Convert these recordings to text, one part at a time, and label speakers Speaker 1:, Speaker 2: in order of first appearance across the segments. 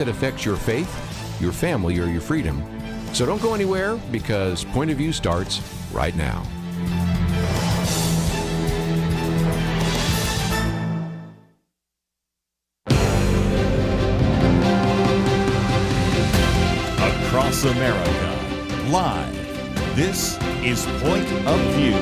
Speaker 1: that affects your faith, your family, or your freedom. So don't go anywhere, because Point of View starts right now.
Speaker 2: Across America, live, this is Point of View.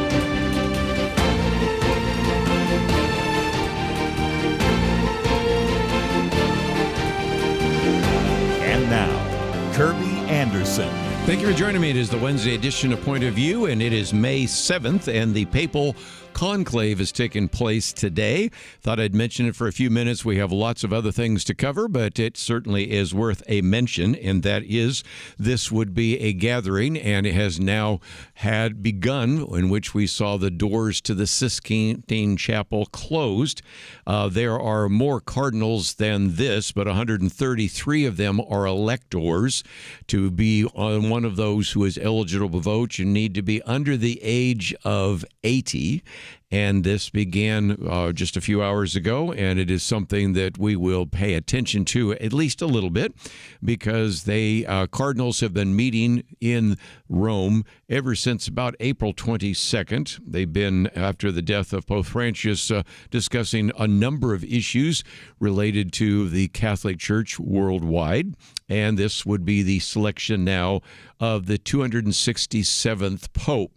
Speaker 2: And now, Kerby Anderson.
Speaker 1: Thank you for joining me. It is the Wednesday edition of Point of View, and it is May 7th, and the Papal Conclave has taken place today. Thought I'd mention it for a few minutes. We have lots of other things to cover, but it certainly is worth a mention, and that is this would be a gathering, and it has now had begun, in which we saw the doors to the Sistine Chapel closed. There are more cardinals than this, but 133 of them are electors. To be one of those who is eligible to vote, you need to be under the age of 80. And this began just a few hours ago, and it is something that we will pay attention to at least a little bit, because they cardinals have been meeting in Rome ever since about April 22nd. They've been, after the death of Pope Francis, discussing a number of issues related to the Catholic Church worldwide, and this would be the selection now of the 267th Pope.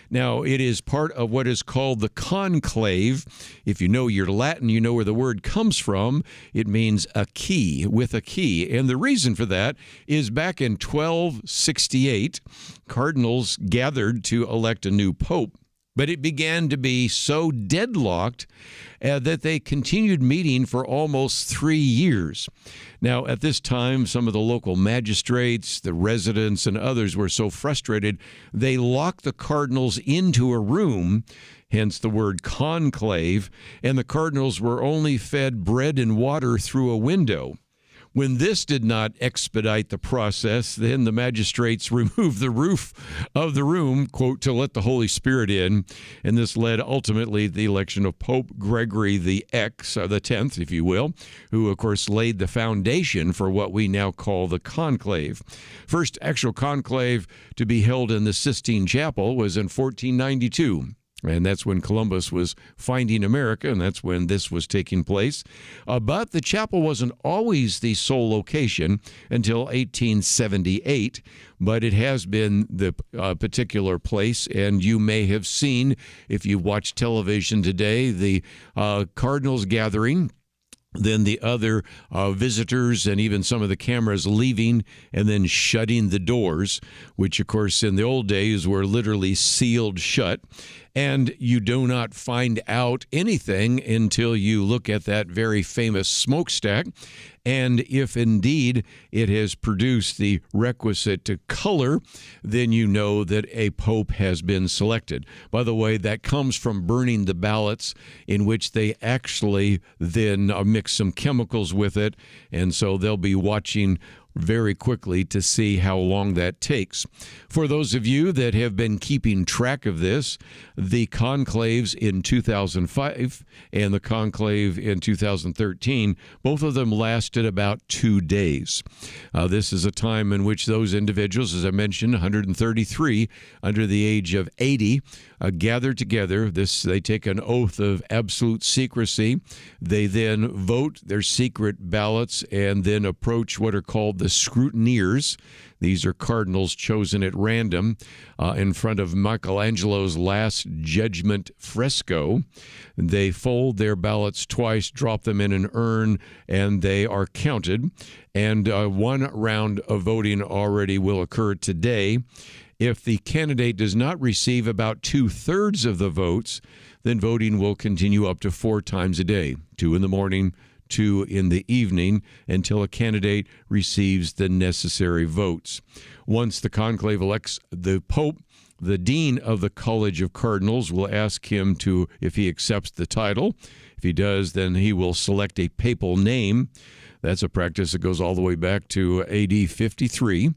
Speaker 1: Now, it is part of what is called the conclave. If you know your Latin, you know where the word comes from. It means a key, with a key. And the reason for that is back in 1268, cardinals gathered to elect a new pope. But it began to be so deadlocked that they continued meeting for almost 3 years. Now, at this time, some of the local magistrates, the residents, and others were so frustrated, they locked the cardinals into a room, hence the word conclave, and the cardinals were only fed bread and water through a window. When this did not expedite the process, then the magistrates removed the roof of the room, quote, to let the Holy Spirit in. And this led ultimately to the election of Pope Gregory the X, or the 10th, if you will, who, of course, laid the foundation for what we now call the conclave. First actual conclave to be held in the Sistine Chapel was in 1492. And that's when Columbus was finding America, and that's when this was taking place. But the chapel wasn't always the sole location until 1878, but it has been the particular place. And you may have seen, if you watch television today, the Cardinals gathering, then the other visitors and even some of the cameras leaving and then shutting the doors, which, of course, in the old days were literally sealed shut. And you do not find out anything until you look at that very famous smokestack. And if indeed it has produced the requisite color, then you know that a pope has been selected. By the way, that comes from burning the ballots, in which they actually then mix some chemicals with it. And so they'll be watching very quickly to see how long that takes. For those of you that have been keeping track of this, the conclaves in 2005 and the conclave in 2013, both of them lasted about 2 days. This is a time in which those individuals, as I mentioned, 133 under the age of 80, gather together. They take an oath of absolute secrecy. They then vote their secret ballots and then approach what are called the scrutineers. These are cardinals chosen at random in front of Michelangelo's Last Judgment fresco. They fold their ballots twice, drop them in an urn, and they are counted. And one round of voting already will occur today. If the candidate does not receive about 2/3 of the votes, then voting will continue up to 4 times a day, 2 in the morning, 2 in the evening, until a candidate receives the necessary votes. Once the conclave elects the Pope, the dean of the College of Cardinals will ask him if he accepts the title. If he does, then he will select a papal name. That's a practice that goes all the way back to AD 53.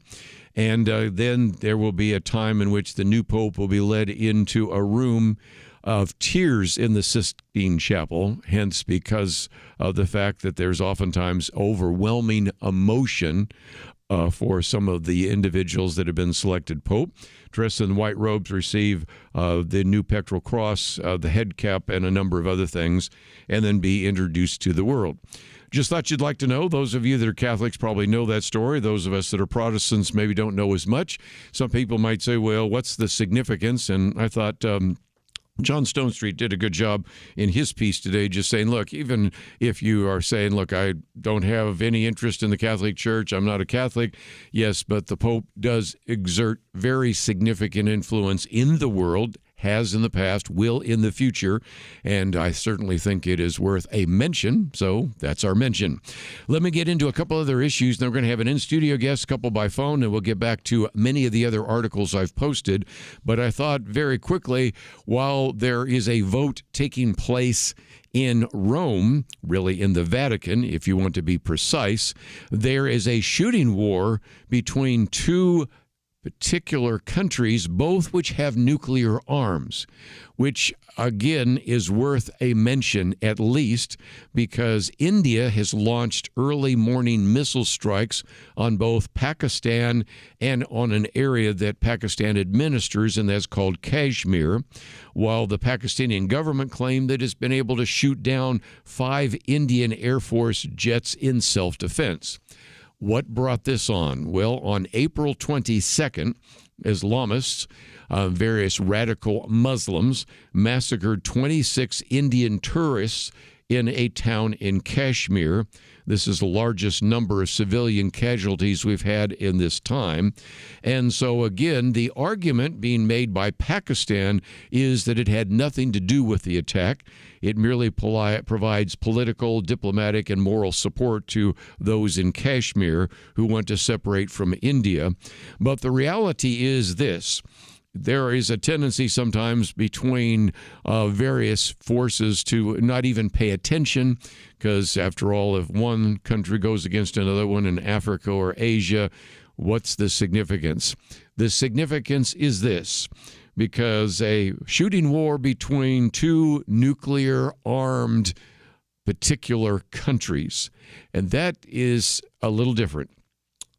Speaker 1: And then there will be a time in which the new pope will be led into a room of tears in the Sistine Chapel, hence because of the fact that there's oftentimes overwhelming emotion for some of the individuals that have been selected pope. Dressed in white robes, receive the new pectoral cross, the head cap, and a number of other things, and then be introduced to the world. Just thought you'd like to know. Those of you that are Catholics probably know that story. Those of us that are Protestants maybe don't know as much. Some people might say, well, what's the significance? And I thought John Stonestreet did a good job in his piece today, just saying, look, even if you are saying, look, I don't have any interest in the Catholic Church, I'm not a Catholic, yes, but the Pope does exert very significant influence in the world, has in the past, will in the future, and I certainly think it is worth a mention, so that's our mention. Let me get into a couple other issues, and then we're going to have an in-studio guest, a couple by phone, and we'll get back to many of the other articles I've posted, but I thought very quickly, while there is a vote taking place in Rome, really in the Vatican, if you want to be precise, there is a shooting war between two particular countries, both which have nuclear arms, which again is worth a mention at least because India has launched early morning missile strikes on both Pakistan and on an area that Pakistan administers, and that's called Kashmir, while the Pakistani government claimed that it's been able to shoot down 5 Indian Air Force jets in self-defense. What brought this on? Well, on April 22nd, Islamists, various radical Muslims, massacred 26 Indian tourists in a town in Kashmir. This is the largest number of civilian casualties we've had in this time. And so, again, the argument being made by Pakistan is that it had nothing to do with the attack. It merely provides political, diplomatic, and moral support to those in Kashmir who want to separate from India. But the reality is this. There is a tendency sometimes between various forces to not even pay attention because, after all, if one country goes against another one in Africa or Asia, what's the significance? The significance is this, because a shooting war between two nuclear-armed particular countries, and that is a little different.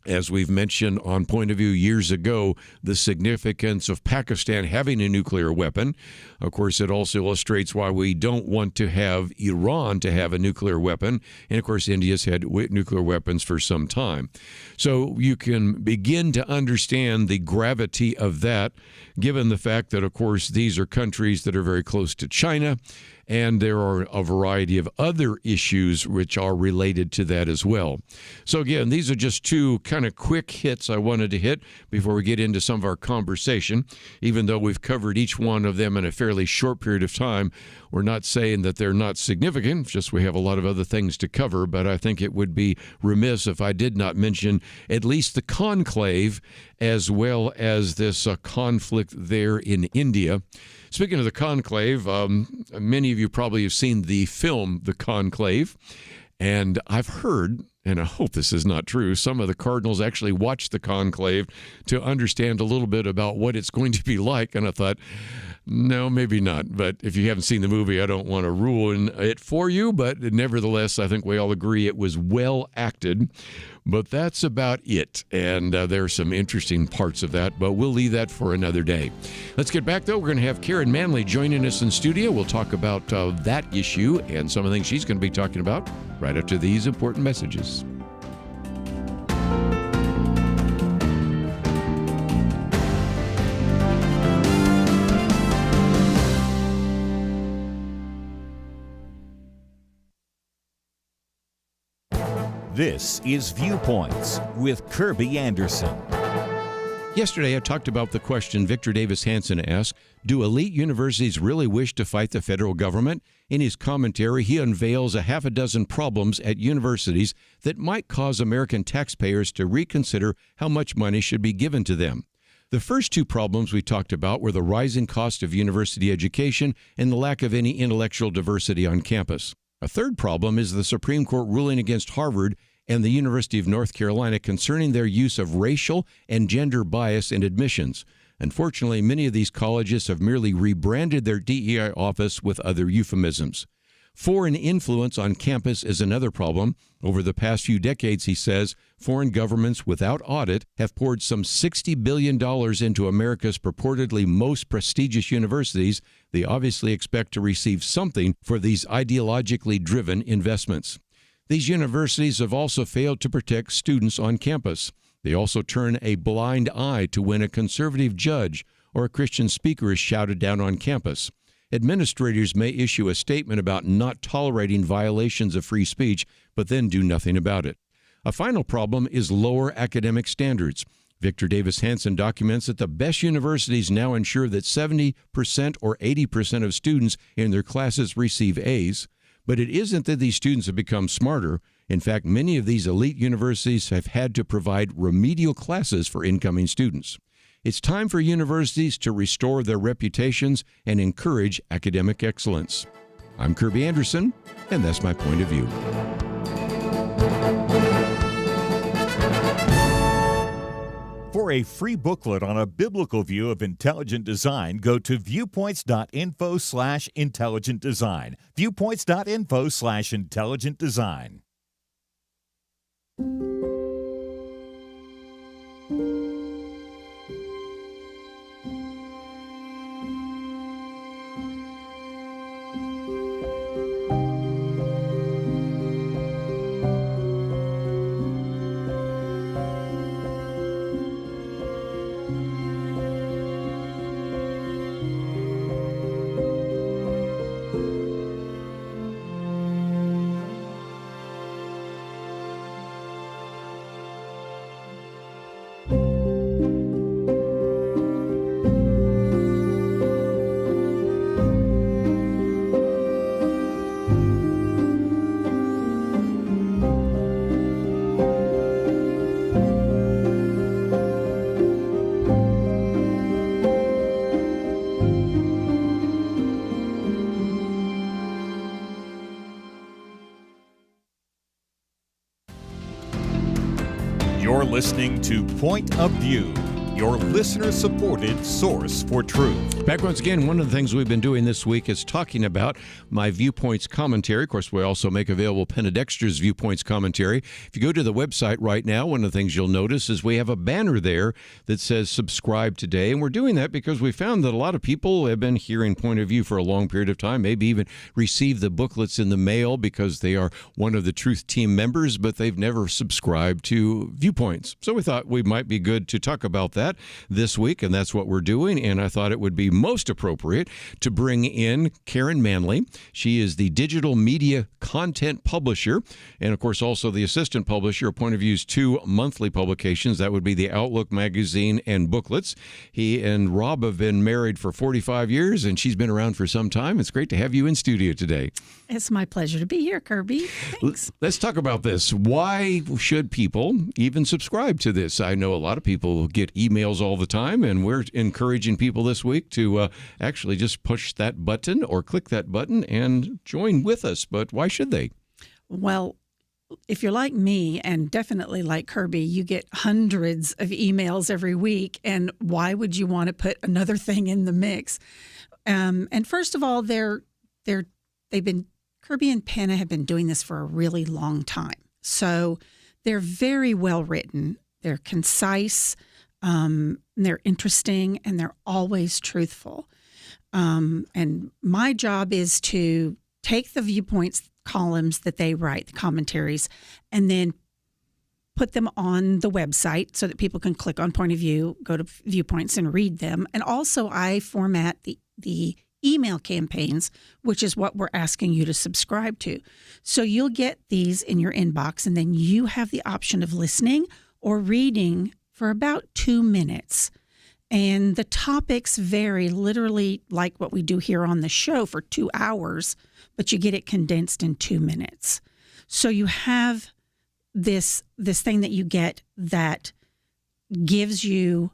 Speaker 1: As we've mentioned on Point of View years ago, the significance of Pakistan having a nuclear weapon. Of course, it also illustrates why we don't want to have Iran to have a nuclear weapon. And, of course, India's had nuclear weapons for some time. So you can begin to understand the gravity of that, given the fact that, of course, these are countries that are very close to China. And there are a variety of other issues which are related to that as well. So again, these are just two kind of quick hits I wanted to hit before we get into some of our conversation. Even though we've covered each one of them in a fairly short period of time, we're not saying that they're not significant, just we have a lot of other things to cover. But I think it would be remiss if I did not mention at least the conclave as well as this conflict there in India. Speaking of the conclave, many of you probably have seen the film The Conclave, and I've heard, and I hope this is not true, some of the cardinals actually watched The Conclave to understand a little bit about what it's going to be like, and I thought, no, maybe not. But if you haven't seen the movie, I don't want to ruin it for you, but nevertheless, I think we all agree it was well acted. But that's about it, and there are some interesting parts of that, but we'll leave that for another day. Let's get back, though. We're going to have Caron Manley joining us in studio. We'll talk about that issue and some of the things she's going to be talking about right after these important messages.
Speaker 2: This is Viewpoints with Kerby Anderson.
Speaker 1: Yesterday, I talked about the question Victor Davis Hanson asked, do elite universities really wish to fight the federal government? In his commentary, he unveils a half a dozen problems at universities that might cause American taxpayers to reconsider how much money should be given to them. The first two problems we talked about were the rising cost of university education and the lack of any intellectual diversity on campus. A third problem is the Supreme Court ruling against Harvard and the University of North Carolina concerning their use of racial and gender bias in admissions. Unfortunately, many of these colleges have merely rebranded their DEI office with other euphemisms. Foreign influence on campus is another problem. Over the past few decades, he says, foreign governments without audit have poured some $60 billion into America's purportedly most prestigious universities. They obviously expect to receive something for these ideologically driven investments. These universities have also failed to protect students on campus. They also turn a blind eye to when a conservative judge or a Christian speaker is shouted down on campus. Administrators may issue a statement about not tolerating violations of free speech, but then do nothing about it. A final problem is lower academic standards. Victor Davis Hanson documents that the best universities now ensure that 70% or 80% of students in their classes receive A's. But it isn't that these students have become smarter. In fact, many of these elite universities have had to provide remedial classes for incoming students. It's time for universities to restore their reputations and encourage academic excellence. I'm Kerby Anderson, and that's my point of view.
Speaker 2: For a free booklet on a biblical view of intelligent design, go to viewpoints.info/intelligent design. Viewpoints.info/intelligent design. You're listening to Point of View, your listener-supported source for truth.
Speaker 1: Back once again, one of the things we've been doing this week is talking about my Viewpoints commentary. Of course, we also make available Penedextra's Viewpoints commentary. If you go to the website right now, one of the things you'll notice is we have a banner there that says subscribe today. And we're doing that because we found that a lot of people have been hearing Point of View for a long period of time, maybe even received the booklets in the mail because they are one of the Truth Team members, but they've never subscribed to Viewpoints. So we thought we might be good to talk about that this week, and that's what we're doing. And I thought it would be most appropriate to bring in Caron Manley. She is the digital media content publisher and, of course, also the assistant publisher of Point of View's two monthly publications. That would be the Outlook magazine and booklets. He and Rob have been married for 45 years, and she's been around for some time. It's great to have you in studio today.
Speaker 3: It's my pleasure to be here, Kerby. Thanks.
Speaker 1: Let's talk about this. Why should people even subscribe to this? I know a lot of people get emails all the time, and we're encouraging people this week to actually just push that button or click that button and join with us. But why should they?
Speaker 3: Well, if you're like me and definitely like Kerby, you get hundreds of emails every week. And why would you want to put another thing in the mix? And first of all, they've been Kerby and Penna have been doing this for a really long time. So they're very well written. They're concise. They're interesting, and they're always truthful. And my job is to take the Viewpoints columns that they write, the commentaries, and then put them on the website so that people can click on Point of View, go to Viewpoints, and read them. And also I format the email campaigns, which is what we're asking you to subscribe to. So you'll get these in your inbox, and then you have the option of listening or reading for about 2 minutes. And the topics vary, literally like what we do here on the show for 2 hours, but you get it condensed in 2 minutes. So you have this thing that you get that gives you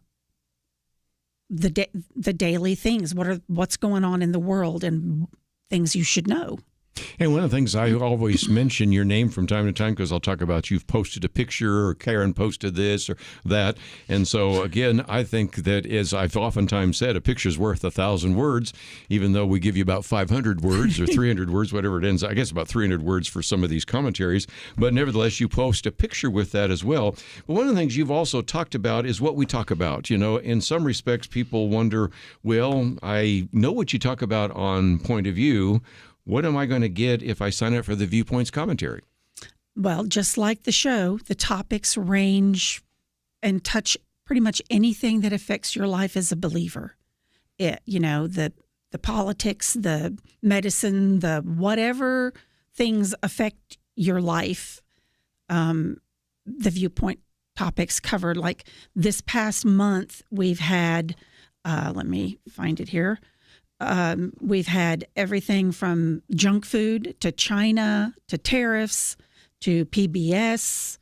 Speaker 3: the daily things. What's going on in the world and things you should know.
Speaker 1: And one of the things I always mention your name from time to time because I'll talk about you've posted a picture or Caron posted this or that. And so, again, I think that, as I've oftentimes said, a picture's worth 1,000 words, even though we give you about 500 words or 300 words, whatever it ends. I guess about 300 words for some of these commentaries. But nevertheless, you post a picture with that as well. But one of the things you've also talked about is what we talk about. You know, in some respects, people wonder, well, I know what you talk about on Point of View. What am I going to get if I sign up for the Viewpoints commentary? Well,
Speaker 3: just like the show, the topics range and touch pretty much anything that affects your life as a believer. The politics, the medicine, the whatever things affect your life, the Viewpoint topics covered. Like this past month, we've had, let me find it here. We've had everything from junk food to China to tariffs to PBS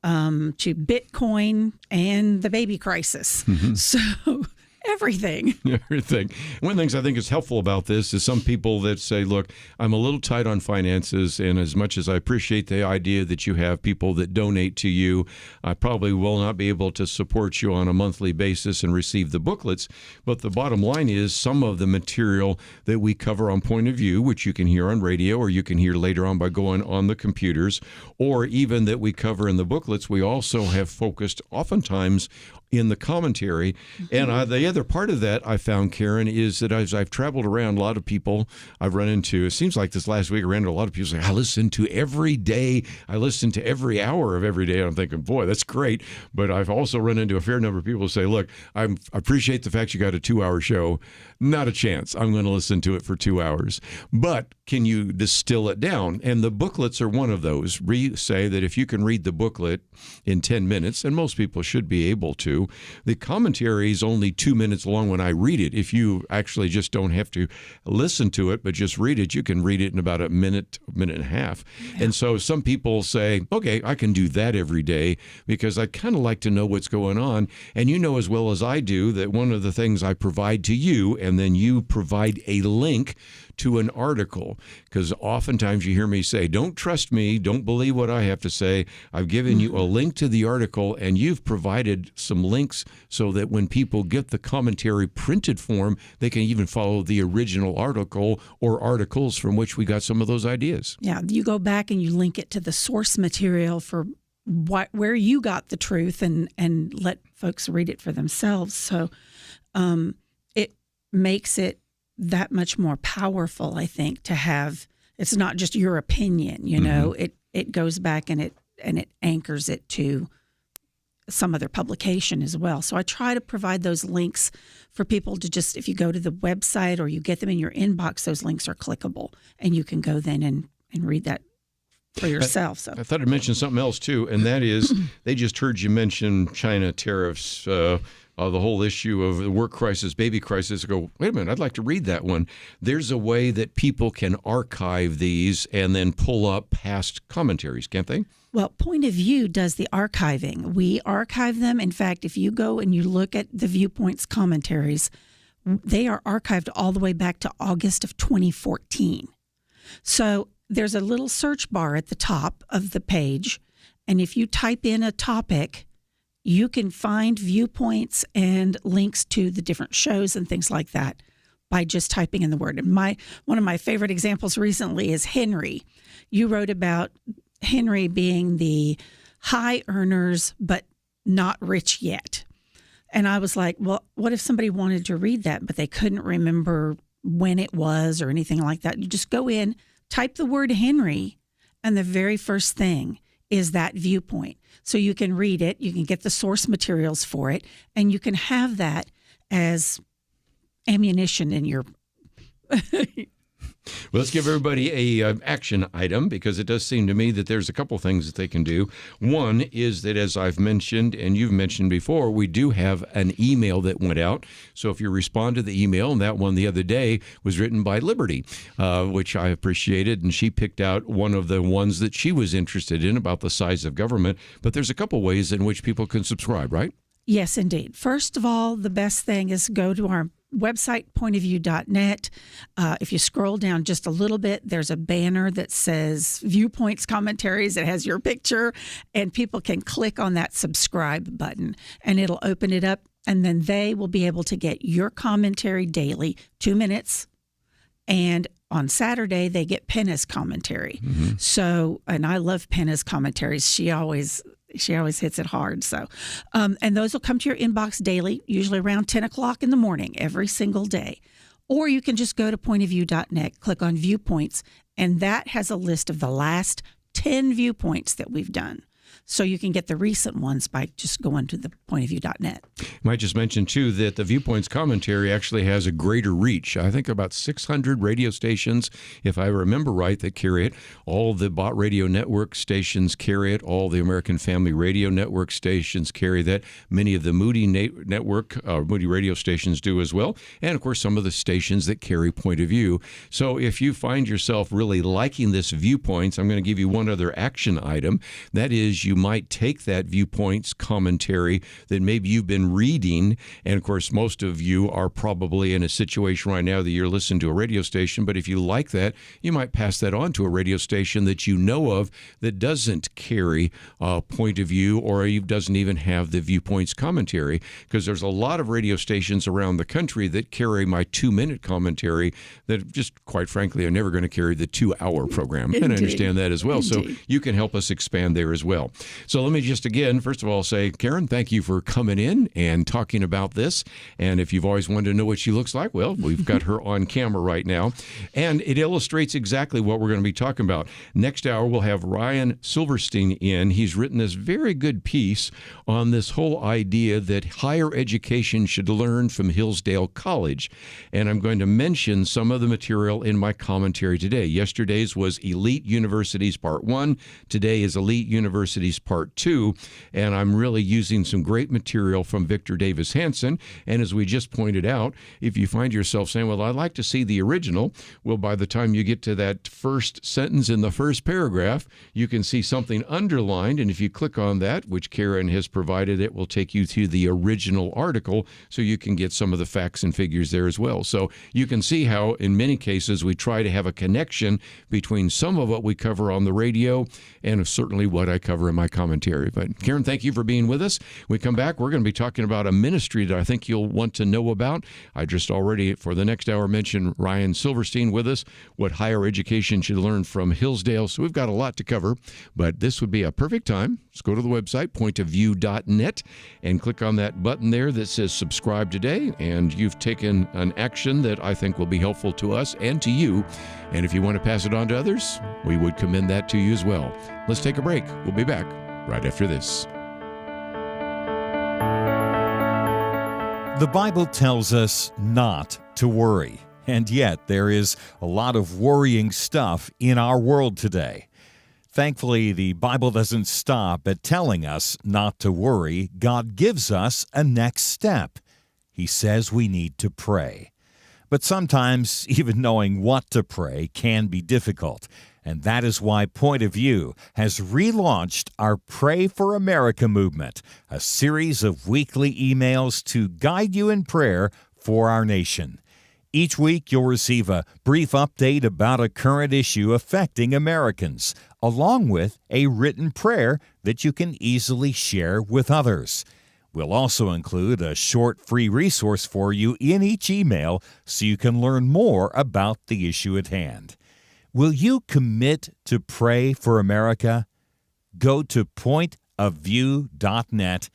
Speaker 3: to Bitcoin and the baby crisis. Mm-hmm. So everything.
Speaker 1: Everything. One of the things I think is helpful about this is some people that say, look, I'm a little tight on finances, and as much as I appreciate the idea that you have people that donate to you, I probably will not be able to support you on a monthly basis and receive the booklets. But the bottom line is some of the material that we cover on Point of View, which you can hear on radio or you can hear later on by going on the computers, or even that we cover in the booklets, we also have focused oftentimes in the commentary. Mm-hmm. And the other part of that I found, Caron, is that as I've traveled around, a lot of people I've run into, it seems like this last week I ran into a lot of people say, I listen to every day. I listen to every hour of every day. And I'm thinking, boy, that's great. But I've also run into a fair number of people who say, look, I appreciate the fact you got a 2-hour show. Not a chance. I'm going to listen to it for 2 hours. But can you distill it down? And the booklets are one of those. We say that if you can read the booklet in 10 minutes, and most people should be able to, the commentary is only 2 minutes long when I read it. If you actually just don't have to listen to it, but just read it, you can read it in about a minute and a half. Yeah. And so some people say, okay, I can do that every day because I kind of like to know what's going on. And you know as well as I do that one of the things I provide to you, and then you provide a link to an article, because oftentimes you hear me say, don't trust me, don't believe what I have to say. I've given you a link to the article, and you've provided some links so that when people get the commentary printed form, they can even follow the original article or articles from which we got some of those ideas.
Speaker 3: Yeah, you go back and you link it to the source material for where you got the truth and let folks read it for themselves. So it makes it that much more powerful, I think, to have. It's not just your opinion, you know. Mm-hmm. It goes back and it anchors it to some other publication as well. So I try to provide those links for people to just, if you go to the website or you get them in your inbox, those links are clickable, and you can go then and read that for yourself.
Speaker 1: I thought I'd mention something else too, and that is they just heard you mention China tariffs. The whole issue of the work crisis, baby crisis, go, wait a minute, I'd like to read that one. There's a way that people can archive these and then pull up past commentaries, can't they?
Speaker 3: Well, Point of View does the archiving. We archive them. In fact, if you go and you look at the Viewpoints commentaries, they are archived all the way back to August of 2014. So there's a little search bar at the top of the page, and if you type in a topic, you can find viewpoints and links to the different shows and things like that by just typing in the word. And one of my favorite examples recently is Henry. You wrote about Henry being the high earners but not rich yet. And I was like, well, what if somebody wanted to read that but they couldn't remember when it was or anything like that? You just go in, type the word Henry, and the very first thing is that viewpoint. So you can read it, you can get the source materials for it, and you can have that as ammunition in your...
Speaker 1: Well, let's give everybody a action item, because it does seem to me that there's a couple things that they can do. One is that, as I've mentioned and you've mentioned before, we do have an email that went out. So if you respond to the email, and that one the other day was written by Liberty, which I appreciated, and she picked out one of the ones that she was interested in about the size of government. But there's a couple ways in which people can subscribe, right?
Speaker 3: Yes, indeed. First of all, the best thing is go to our website, pointofview.net. If you scroll down just a little bit, there's a banner that says Viewpoints Commentaries. It has your picture, and people can click on that subscribe button, and it'll open it up, and then they will be able to get your commentary daily, 2 minutes, and on Saturday, they get Penna's commentary. Mm-hmm. So, and I love Penna's commentaries. She always hits it hard. So, and those will come to your inbox daily, usually around 10 o'clock in the morning, every single day. Or you can just go to pointofview.net, click on Viewpoints, and that has a list of the last 10 viewpoints that we've done. So you can get the recent ones by just going to the pointofview.net.
Speaker 1: Might just mention, too, that the Viewpoints commentary actually has a greater reach. I think about 600 radio stations, if I remember right, that carry it. All the Bot Radio Network stations carry it. All the American Family Radio Network stations carry that. Many of the Moody Network, Moody radio stations do as well. And, of course, some of the stations that carry Point of View. So if you find yourself really liking this Viewpoints, I'm going to give you one other action item. That is, you might take that Viewpoints commentary that maybe you've been reading, and of course most of you are probably in a situation right now that you're listening to a radio station, but if you like that, you might pass that on to a radio station that you know of that doesn't carry Point of View, or doesn't even have the Viewpoints commentary, because there's a lot of radio stations around the country that carry my 2-minute commentary that just, quite frankly, are never going to carry the 2-hour program.
Speaker 3: Indeed.
Speaker 1: And I understand that as well.
Speaker 3: Indeed.
Speaker 1: So you can help us expand there as well. So let me just again, first of all, say, Caron, thank you for coming in and talking about this. And if you've always wanted to know what she looks like, well, we've got her on camera right now. And it illustrates exactly what we're going to be talking about. Next hour, we'll have Ryan Silverstein in. He's written this very good piece on this whole idea that higher education should learn from Hillsdale College. And I'm going to mention some of the material in my commentary today. Yesterday's was Elite Universities Part 1. Today is Elite Universities Part 2, and I'm really using some great material from Victor Davis Hanson. And as we just pointed out, if you find yourself saying, well, I'd like to see the original, well, by the time you get to that first sentence in the first paragraph, you can see something underlined, and if you click on that, which Caron has provided, it will take you to the original article, so you can get some of the facts and figures there as well. So you can see how, in many cases, we try to have a connection between some of what we cover on the radio and certainly what I cover in my commentary. But Caron, thank you for being with us. When we come back, we're going to be talking about a ministry that I think you'll want to know about. I just already, for the next hour, mentioned Ryan Silverstein with us, what higher education should learn from Hillsdale. So we've got a lot to cover, but this would be a perfect time. Let's go to the website, pointofview.net, and click on that button there that says subscribe today. And you've taken an action that I think will be helpful to us and to you. And if you want to pass it on to others, we would commend that to you as well. Let's take a break. We'll be back right after this.
Speaker 2: The Bible tells us not to worry, and yet there is a lot of worrying stuff in our world today. Thankfully, the Bible doesn't stop at telling us not to worry. God gives us a next step. He says we need to pray. But sometimes even knowing what to pray can be difficult. And that is why Point of View has relaunched our Pray for America movement, a series of weekly emails to guide you in prayer for our nation. Each week, you'll receive a brief update about a current issue affecting Americans, along with a written prayer that you can easily share with others. We'll also include a short free resource for you in each email so you can learn more about the issue at hand. Will you commit to pray for America? Go to pointofview.net.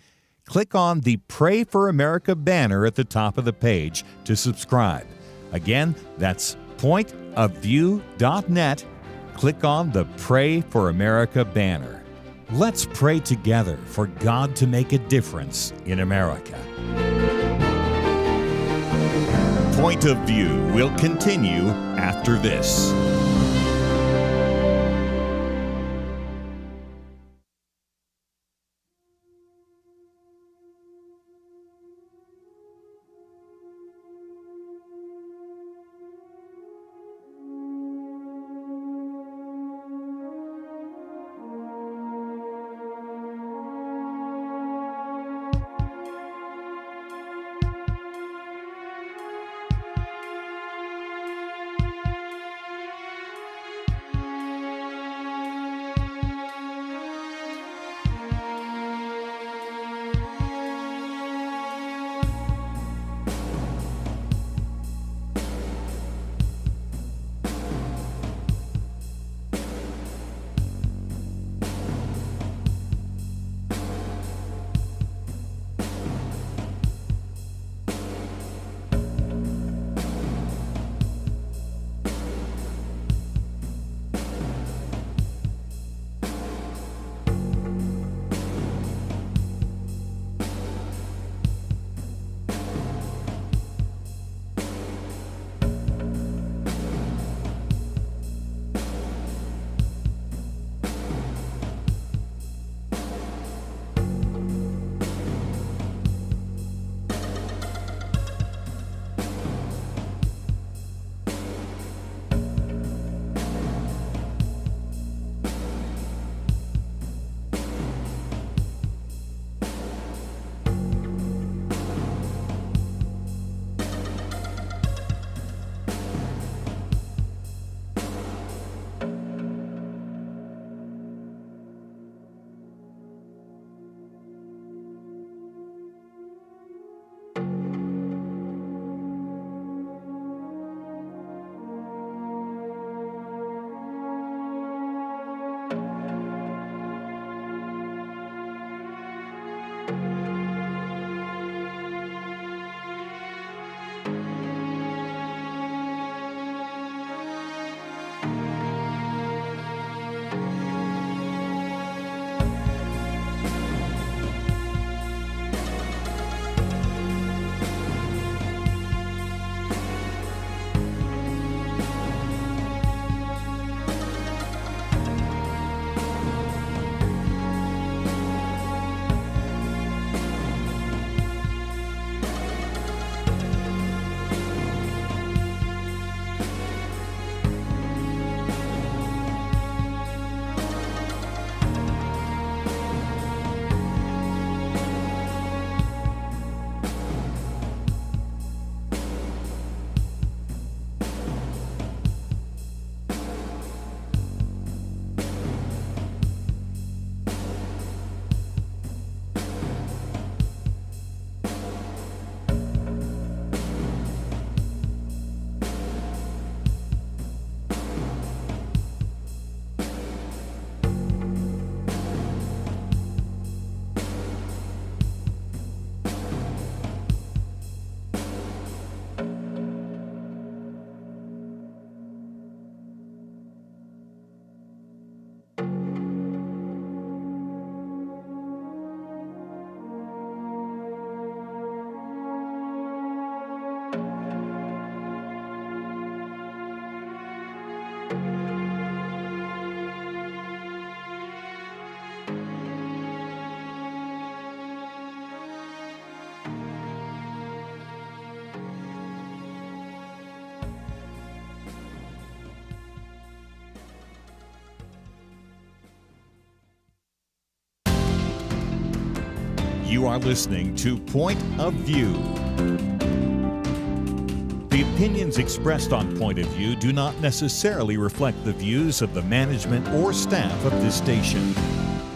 Speaker 2: Click on the Pray for America banner at the top of the page to subscribe. Again, that's pointofview.net. Click on the Pray for America banner. Let's pray together for God to make a difference in America. Point of View will continue after this. You are listening to Point of View. The opinions expressed on Point of View do not necessarily reflect the views of the management or staff of this station.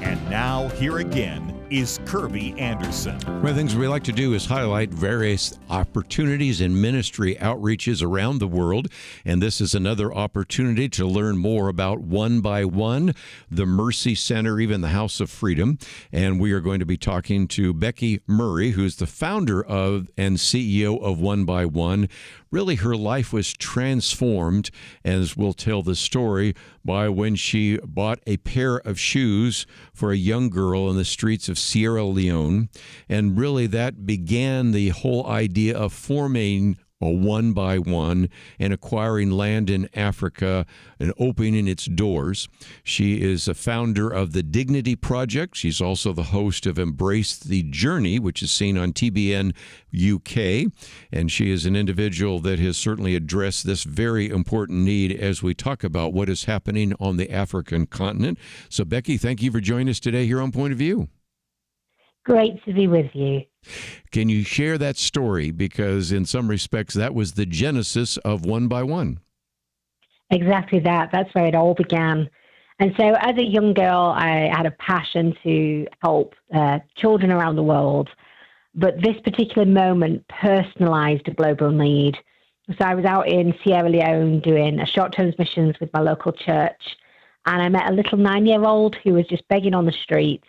Speaker 2: And now, here again, is Kerby Anderson.
Speaker 1: One of the things we like to do is highlight various opportunities and ministry outreaches around the world. And this is another opportunity to learn more about One by One, the Mercy Center, even the House of Freedom. And we are going to be talking to Becky Murray, who's the founder of and CEO of One by One. Really, her life was transformed, as we'll tell the story, by when she bought a pair of shoes for a young girl in the streets of Sierra Leone. And really, that began the whole idea of forming a One by One and acquiring land in Africa and opening its doors. She is a founder of the Dignity Project. She's also the host of Embrace the Journey, which is seen on TBN UK. And she is an individual that has certainly addressed this very important need as we talk about what is happening on the African continent. So, Becky, thank you for joining us today here on Point of View.
Speaker 4: Great to be with you.
Speaker 1: Can you share that story? Because in some respects, that was the genesis of One by One.
Speaker 4: Exactly that. That's where it all began. And so as a young girl, I had a passion to help children around the world. But this particular moment personalized a global need. So I was out in Sierra Leone doing a short-term missions with my local church. And I met a little 9-year-old who was just begging on the streets.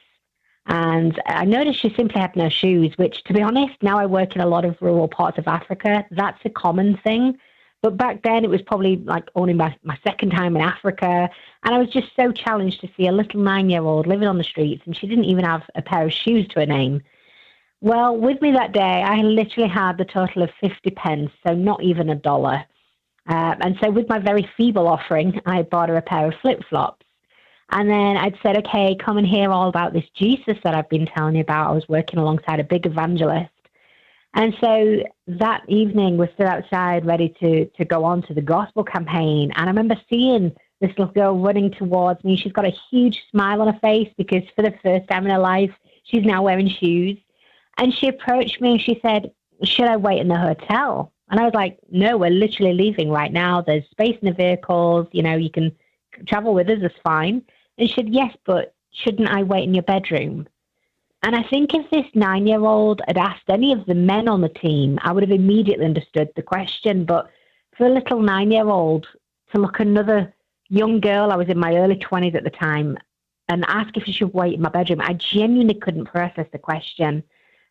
Speaker 4: And I noticed she simply had no shoes, which, to be honest, now I work in a lot of rural parts of Africa. That's a common thing. But back then, it was probably like only my second time in Africa. And I was just so challenged to see a little 9-year-old living on the streets, and she didn't even have a pair of shoes to her name. Well, with me that day, I literally had the total of 50 pence, so not even $1. And so with my very feeble offering, I bought her a pair of flip-flops. And then I'd said, okay, come and hear all about this Jesus that I've been telling you about. I was working alongside a big evangelist. And so that evening, we stood outside ready to go on to the gospel campaign. And I remember seeing this little girl running towards me. She's got a huge smile on her face because for the first time in her life, she's now wearing shoes. And she approached me and she said, should I wait in the hotel? And I was like, no, we're literally leaving right now. There's space in the vehicles. You know, you can travel with us, it's fine. And she said, yes, but shouldn't I wait in your bedroom? And I think if this 9-year-old had asked any of the men on the team, I would have immediately understood the question. But for a little 9-year-old to look at another young girl, I was in my early 20s at the time, and ask if she should wait in my bedroom, I genuinely couldn't process the question.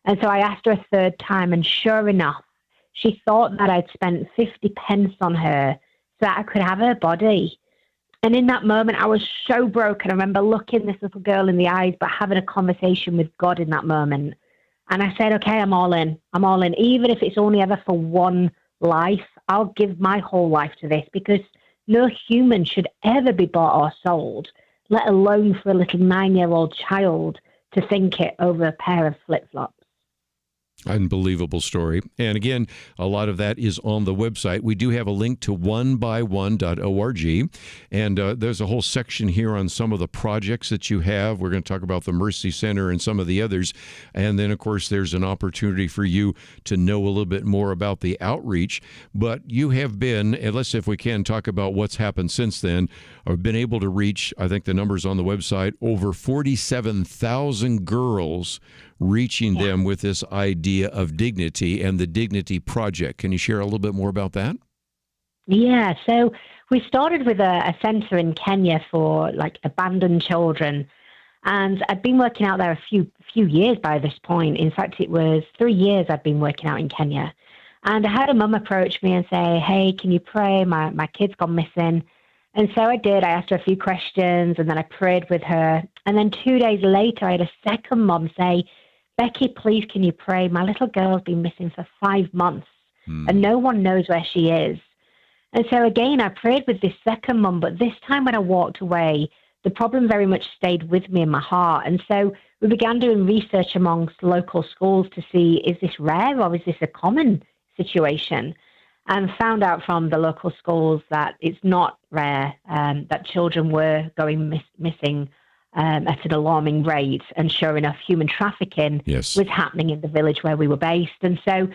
Speaker 4: And so I asked her a third time, and sure enough, she thought that I'd spent 50 pence on her so that I could have her body. And in that moment, I was so broken. I remember looking this little girl in the eyes, but having a conversation with God in that moment. And I said, okay, I'm all in. I'm all in. Even if it's only ever for one life, I'll give my whole life to this, because no human should ever be bought or sold, let alone for a little 9-year-old child to think it over a pair of flip-flops.
Speaker 1: Unbelievable story. And again, a lot of that is on the website. We do have a link to onebyone.org. And there's a whole section here on some of the projects that you have. We're going to talk about the Mercy Center and some of the others. And then, of course, there's an opportunity for you to know a little bit more about the outreach. But you have been, and let's see if we can talk about what's happened since then, or been able to reach, I think the numbers on the website, over 47,000 girls, reaching them with this idea of dignity and the Dignity Project. Can you share a little bit more about that?
Speaker 4: Yeah, so we started with a center in Kenya for like abandoned children. And I'd been working out there a few years by this point. In fact, it was 3 years I'd been working out in Kenya. And I had a mum approach me and say, hey, can you pray? My kid's gone missing. And so I did. I asked her a few questions and then I prayed with her. And then 2 days later, I had a second mum say, Becky, please, can you pray? My little girl's been missing for 5 months and no one knows where she is. And so again, I prayed with this second mum, but this time when I walked away, the problem very much stayed with me in my heart. And so we began doing research amongst local schools to see, is this rare or is this a common situation? And found out from the local schools that it's not rare, that children were going missing at an alarming rate. And sure enough, human trafficking
Speaker 1: Yes.
Speaker 4: was happening in the village where we were based. And so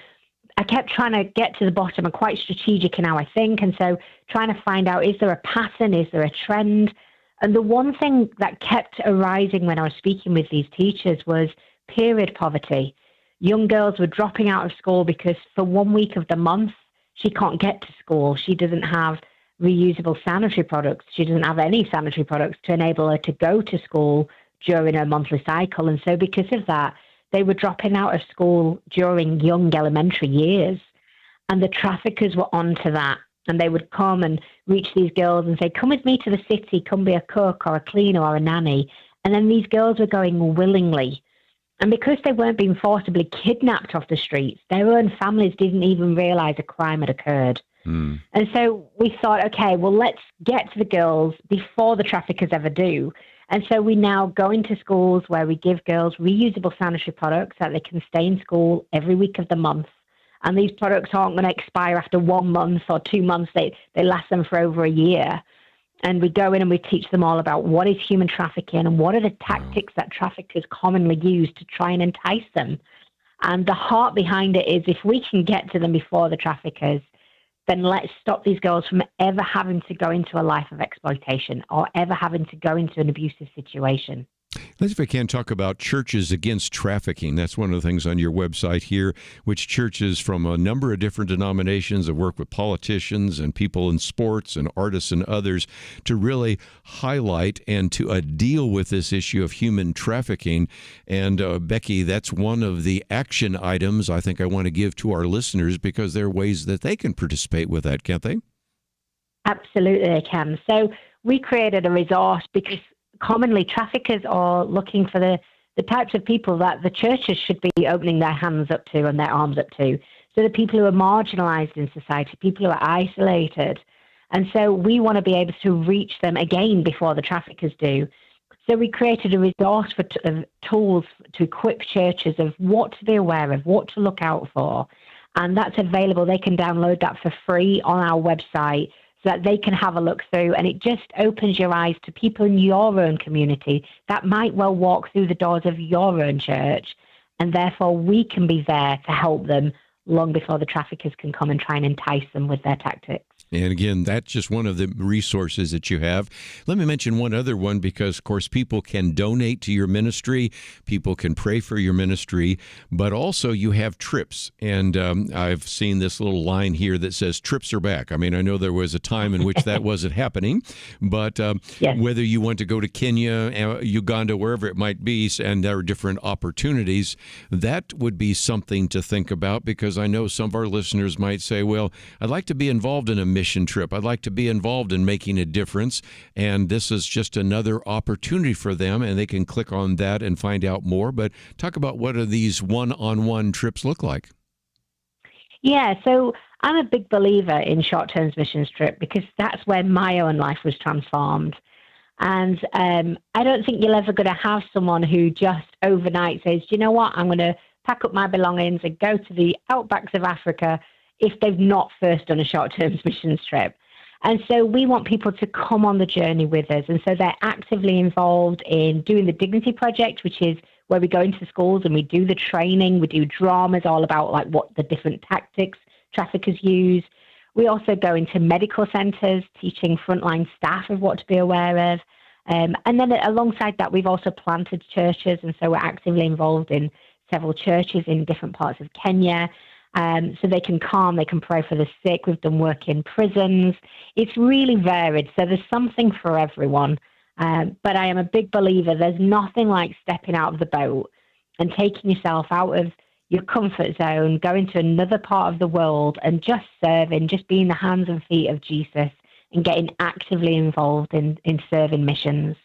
Speaker 4: I kept trying to get to the bottom. I'm quite strategic in how I think. And so trying to find out, is there a pattern? Is there a trend? And the one thing that kept arising when I was speaking with these teachers was period poverty. Young girls were dropping out of school because for 1 week of the month, she can't get to school. She doesn't have reusable sanitary products. She doesn't have any sanitary products to enable her to go to school during her monthly cycle. And so because of that, they were dropping out of school during young elementary years. And the traffickers were onto that. And they would come and reach these girls and say, come with me to the city, come be a cook or a cleaner or a nanny. And then these girls were going willingly. And because they weren't being forcibly kidnapped off the streets, their own families didn't even realize a crime had occurred. And so we thought, okay, well, let's get to the girls before the traffickers ever do. And so we now go into schools where we give girls reusable sanitary products that they can stay in school every week of the month. And these products aren't going to expire after 1 month or 2 months. They last them for over a year. And we go in and we teach them all about what is human trafficking and what are the tactics that traffickers commonly use to try and entice them. And the heart behind it is if we can get to them before the traffickers, then let's stop these girls from ever having to go into a life of exploitation or ever having to go into an abusive situation.
Speaker 1: Let's, if we can, talk about churches against trafficking. That's one of the things on your website here, which churches from a number of different denominations have worked with politicians and people in sports and artists and others to really highlight and to deal with this issue of human trafficking. And Becky, that's one of the action items I think I want to give to our listeners because there are ways that they can participate with that, can't they?
Speaker 4: Absolutely, they can. So we created a resource because commonly traffickers are looking for the types of people that the churches should be opening their hands up to and their arms up to. So the people who are marginalized in society, people who are isolated. And so we want to be able to reach them again before the traffickers do. So we created a resource for tools to equip churches of what to be aware of, what to look out for. And that's available. They can download that for free on our website, so that they can have a look through, and it just opens your eyes to people in your own community that might well walk through the doors of your own church, and therefore we can be there to help them long before the traffickers can come and try and entice them with their tactics.
Speaker 1: And again, that's just one of the resources that you have. Let me mention one other one because, of course, people can donate to your ministry. People can pray for your ministry. But also you have trips. And I've seen this little line here that says trips are back. I mean, I know there was a time in which that wasn't happening. But yes. Whether you want to go to Kenya, Uganda, wherever it might be, and there are different opportunities, that would be something to think about because I know some of our listeners might say, well, I'd like to be involved in a mission trip. I'd like to be involved in making a difference. And this is just another opportunity for them. And they can click on that and find out more. But talk about what do these one-on-one trips look like?
Speaker 4: Yeah, so I'm a big believer in short-term missions trip because that's where my own life was transformed. And I don't think you're ever going to have someone who just overnight says, you know what, I'm going to pack up my belongings and go to the outbacks of Africa if they've not first done a short-term missions trip. And so we want people to come on the journey with us. And so they're actively involved in doing the Dignity Project, which is where we go into schools and we do the training. We do dramas all about like what the different tactics traffickers use. We also go into medical centres, teaching frontline staff of what to be aware of. And then alongside that, we've also planted churches. And so we're actively involved in several churches in different parts of Kenya. So they can come, they can pray for the sick. We've done work in prisons. It's really varied. So there's something for everyone. But I am a big believer there's nothing like stepping out of the boat and taking yourself out of your comfort zone, going to another part of the world and just serving, just being the hands and feet of Jesus and getting actively involved in serving missions.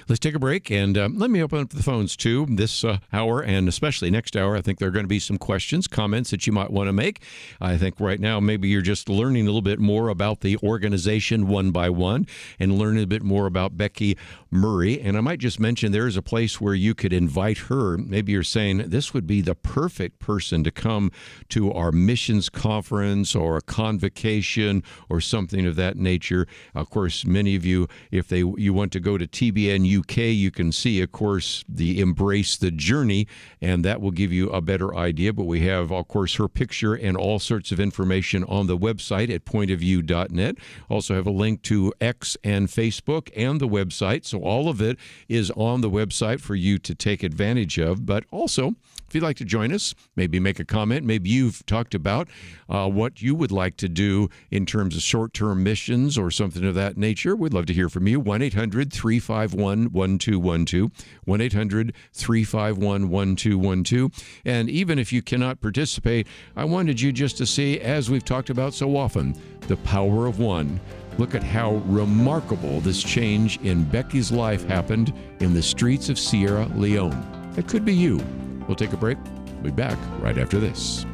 Speaker 1: Let's take a break, and let me open up the phones, too, this hour, and especially next hour. I think there are going to be some questions, comments that you might want to make. I think right now maybe you're just learning a little bit more about the organization one by one and learning a bit more about Becky Murray. And I might just mention there is a place where you could invite her. Maybe you're saying this would be the perfect person to come to our missions conference or a convocation or something of that nature. Of course, many of you, if you want to go to TBS BGN UK, you can see, of course, the Embrace the Journey, and that will give you a better idea. But we have, of course, her picture and all sorts of information on the website at pointofview.net. Also have a link to X and Facebook and the website. So all of it is on the website for you to take advantage of. But also, if you'd like to join us, maybe make a comment, maybe you've talked about what you would like to do in terms of short-term missions or something of that nature, we'd love to hear from you. 1-800-351-1212, 1-800-351-1212. And even if you cannot participate, I wanted you just to see, as we've talked about so often, the power of one. Look at how remarkable this change in Becky's life happened in the streets of Sierra Leone. It could be you. We'll take a break. We'll be back right after this.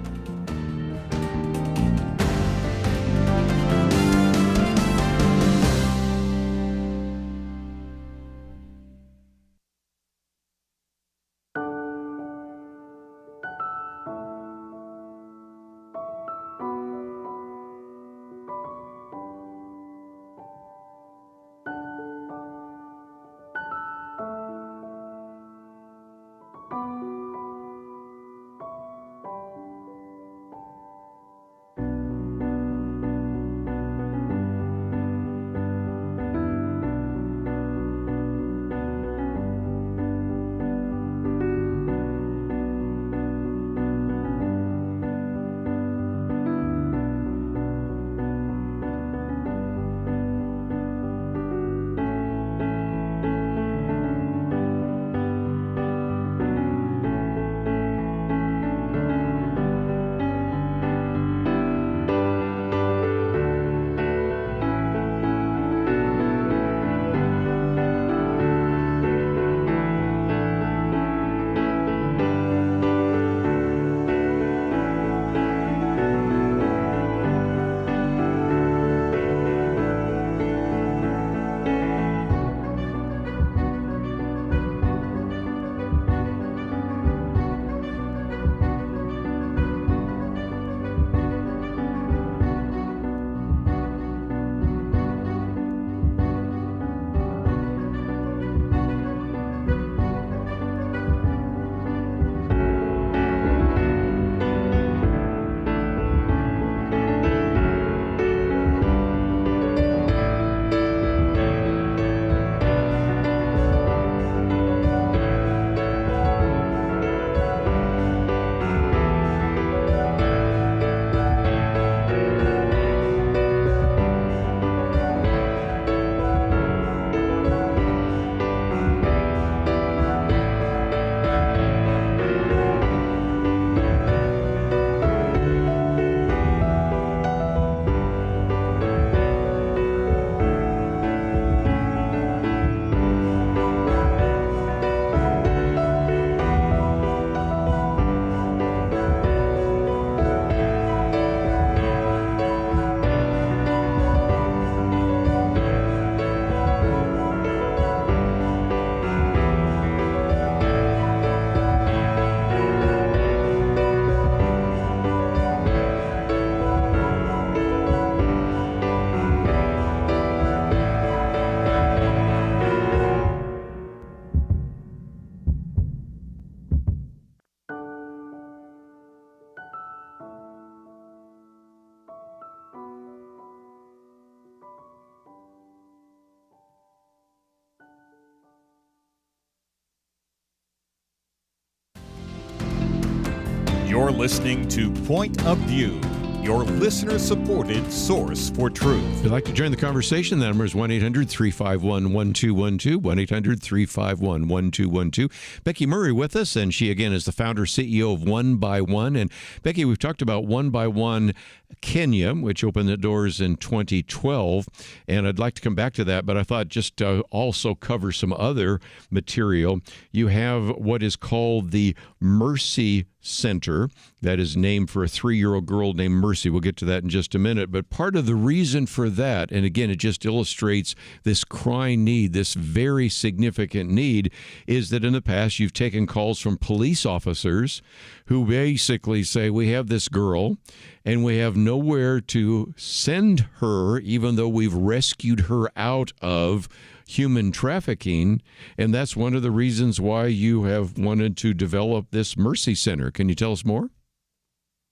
Speaker 2: You're listening to Point of View, your listener-supported source for truth.
Speaker 1: If you'd like to join the conversation, the number is 1-800-351-1212, 1-800-351-1212. Becky Murray with us, and she, again, is the founder, CEO of One by One. And, Becky, we've talked about One by One Kenya, which opened the doors in 2012, and I'd like to come back to that, but I thought just also cover some other material. You have what is called the Mercy Center that is named for a 3-year-old girl named Mercy. We'll get to that in just a minute, but part of the reason for that, and again, it just illustrates this crying need, this very significant need, is that in the past you've taken calls from police officers who basically say, we have this girl, and we have nowhere to send her, even though we've rescued her out of human trafficking. And that's one of the reasons why you have wanted to develop this Mercy Center. Can you tell us more?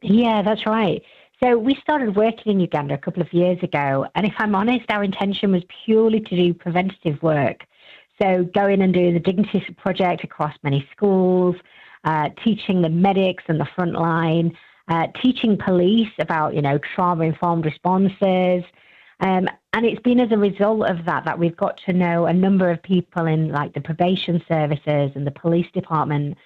Speaker 4: Yeah, that's right. So we started working in Uganda a couple of years ago. And if I'm honest, our intention was purely to do preventative work. So going and doing the Dignity Project across many schools, teaching the medics and the front line, teaching police about, trauma-informed responses. And it's been as a result of that we've got to know a number of people in like the probation services and the police department.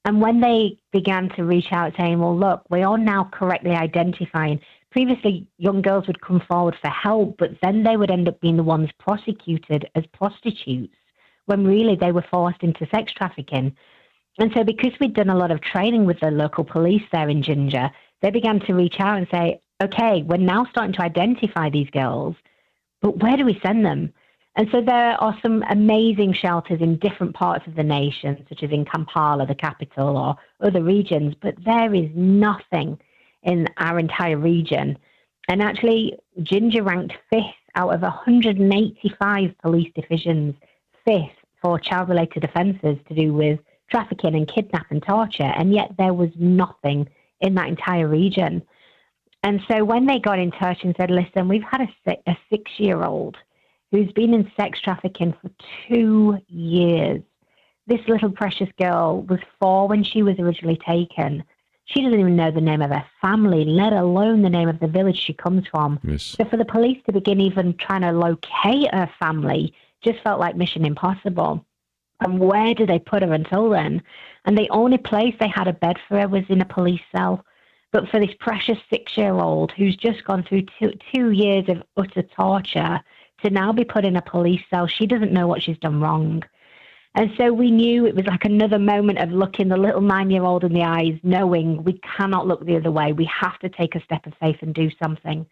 Speaker 4: And when they began to reach out saying, well, look, we are now correctly identifying. Previously, young girls would come forward for help, but then they would end up being the ones prosecuted as prostitutes when really they were forced into sex trafficking. And so because we'd done a lot of training with the local police there in Ginger, they began to reach out and say, okay, we're now starting to identify these girls, but where do we send them? And so there are some amazing shelters in different parts of the nation, such as in Kampala, the capital, or other regions, but there is nothing in our entire region. And actually, Ginger ranked 5th out of 185 police divisions, 5th for child-related offences to do with trafficking and kidnap and torture, and yet there was nothing in that entire region. And so when they got in touch and said, listen, we've had a 6-year-old who's been in sex trafficking for 2 years. This little precious girl was 4 when she was originally taken. She doesn't even know the name of her family, let alone the name of the village she comes from.
Speaker 1: Yes.
Speaker 4: So for the police to begin even trying to locate her family just felt like mission impossible. And where do they put her until then? And the only place they had a bed for her was in a police cell. But for this precious 6-year-old who's just gone through 2 years of utter torture to now be put in a police cell, she doesn't know what she's done wrong. And so we knew it was like another moment of looking the little 9-year-old in the eyes, knowing we cannot look the other way. We have to take a step of faith and do something.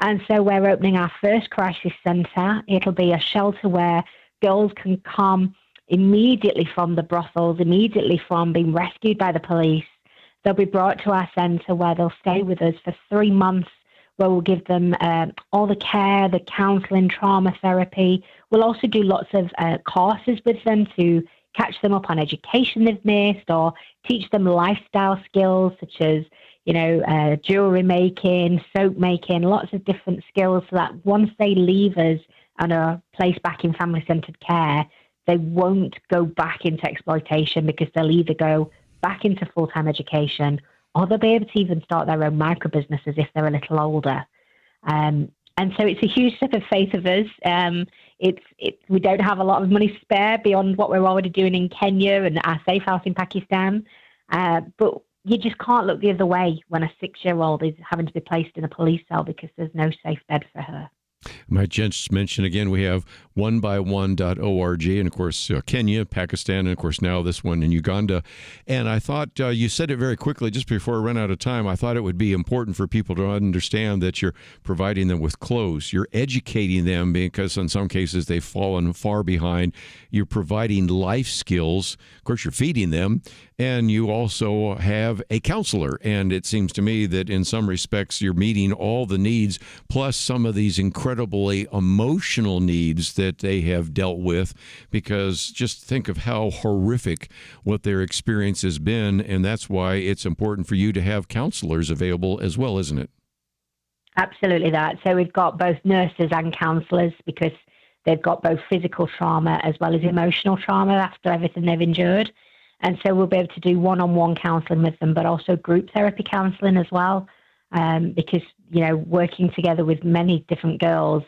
Speaker 4: And so we're opening our first crisis centre. It'll be a shelter where girls can come immediately from the brothels, immediately from being rescued by the police. They'll be brought to our centre where they'll stay with us for 3 months, where we'll give them all the care, the counselling, trauma therapy. We'll also do lots of courses with them to catch them up on education they've missed, or teach them lifestyle skills such as, jewellery making, soap making, lots of different skills, so that once they leave us and are placed back in family-centred care, they won't go back into exploitation, because they'll either go back into full-time education, or they'll be able to even start their own micro-businesses if they're a little older. And so it's a huge step of faith of us. We don't have a lot of money spare beyond what we're already doing in Kenya and our safe house in Pakistan. But you just can't look the other way when a 6-year-old is having to be placed in a police cell because there's no safe bed for her.
Speaker 1: Might just mention again, we have onebyone.org, and of course Kenya, Pakistan, and of course now this one in Uganda. And I thought you said it very quickly just before I run out of time. I thought it would be important for people to understand that you're providing them with clothes. You're educating them, because in some cases they've fallen far behind. You're providing life skills. Of course, you're feeding them. And you also have a counselor. And it seems to me that in some respects you're meeting all the needs, plus some of these incredibly emotional needs that they have dealt with, because just think of how horrific what their experience has been. And that's why it's important for you to have counselors available as well, isn't it?
Speaker 4: Absolutely that. So we've got both nurses and counsellors, because they've got both physical trauma as well as emotional trauma after everything they've endured. And so we'll be able to do one-on-one counselling with them, but also group therapy counselling as well, because, working together with many different girls,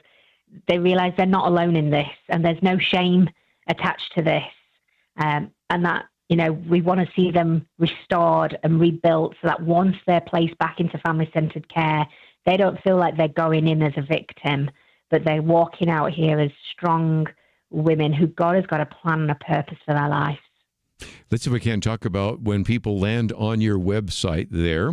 Speaker 4: they realise they're not alone in this, and there's no shame attached to this, and that, we want to see them restored and rebuilt, so that once they're placed back into family-centred care, they don't feel like they're going in as a victim, but they're walking out here as strong women who God has got a plan and a purpose for their life.
Speaker 1: Let's see if we can talk about when people land on your website there,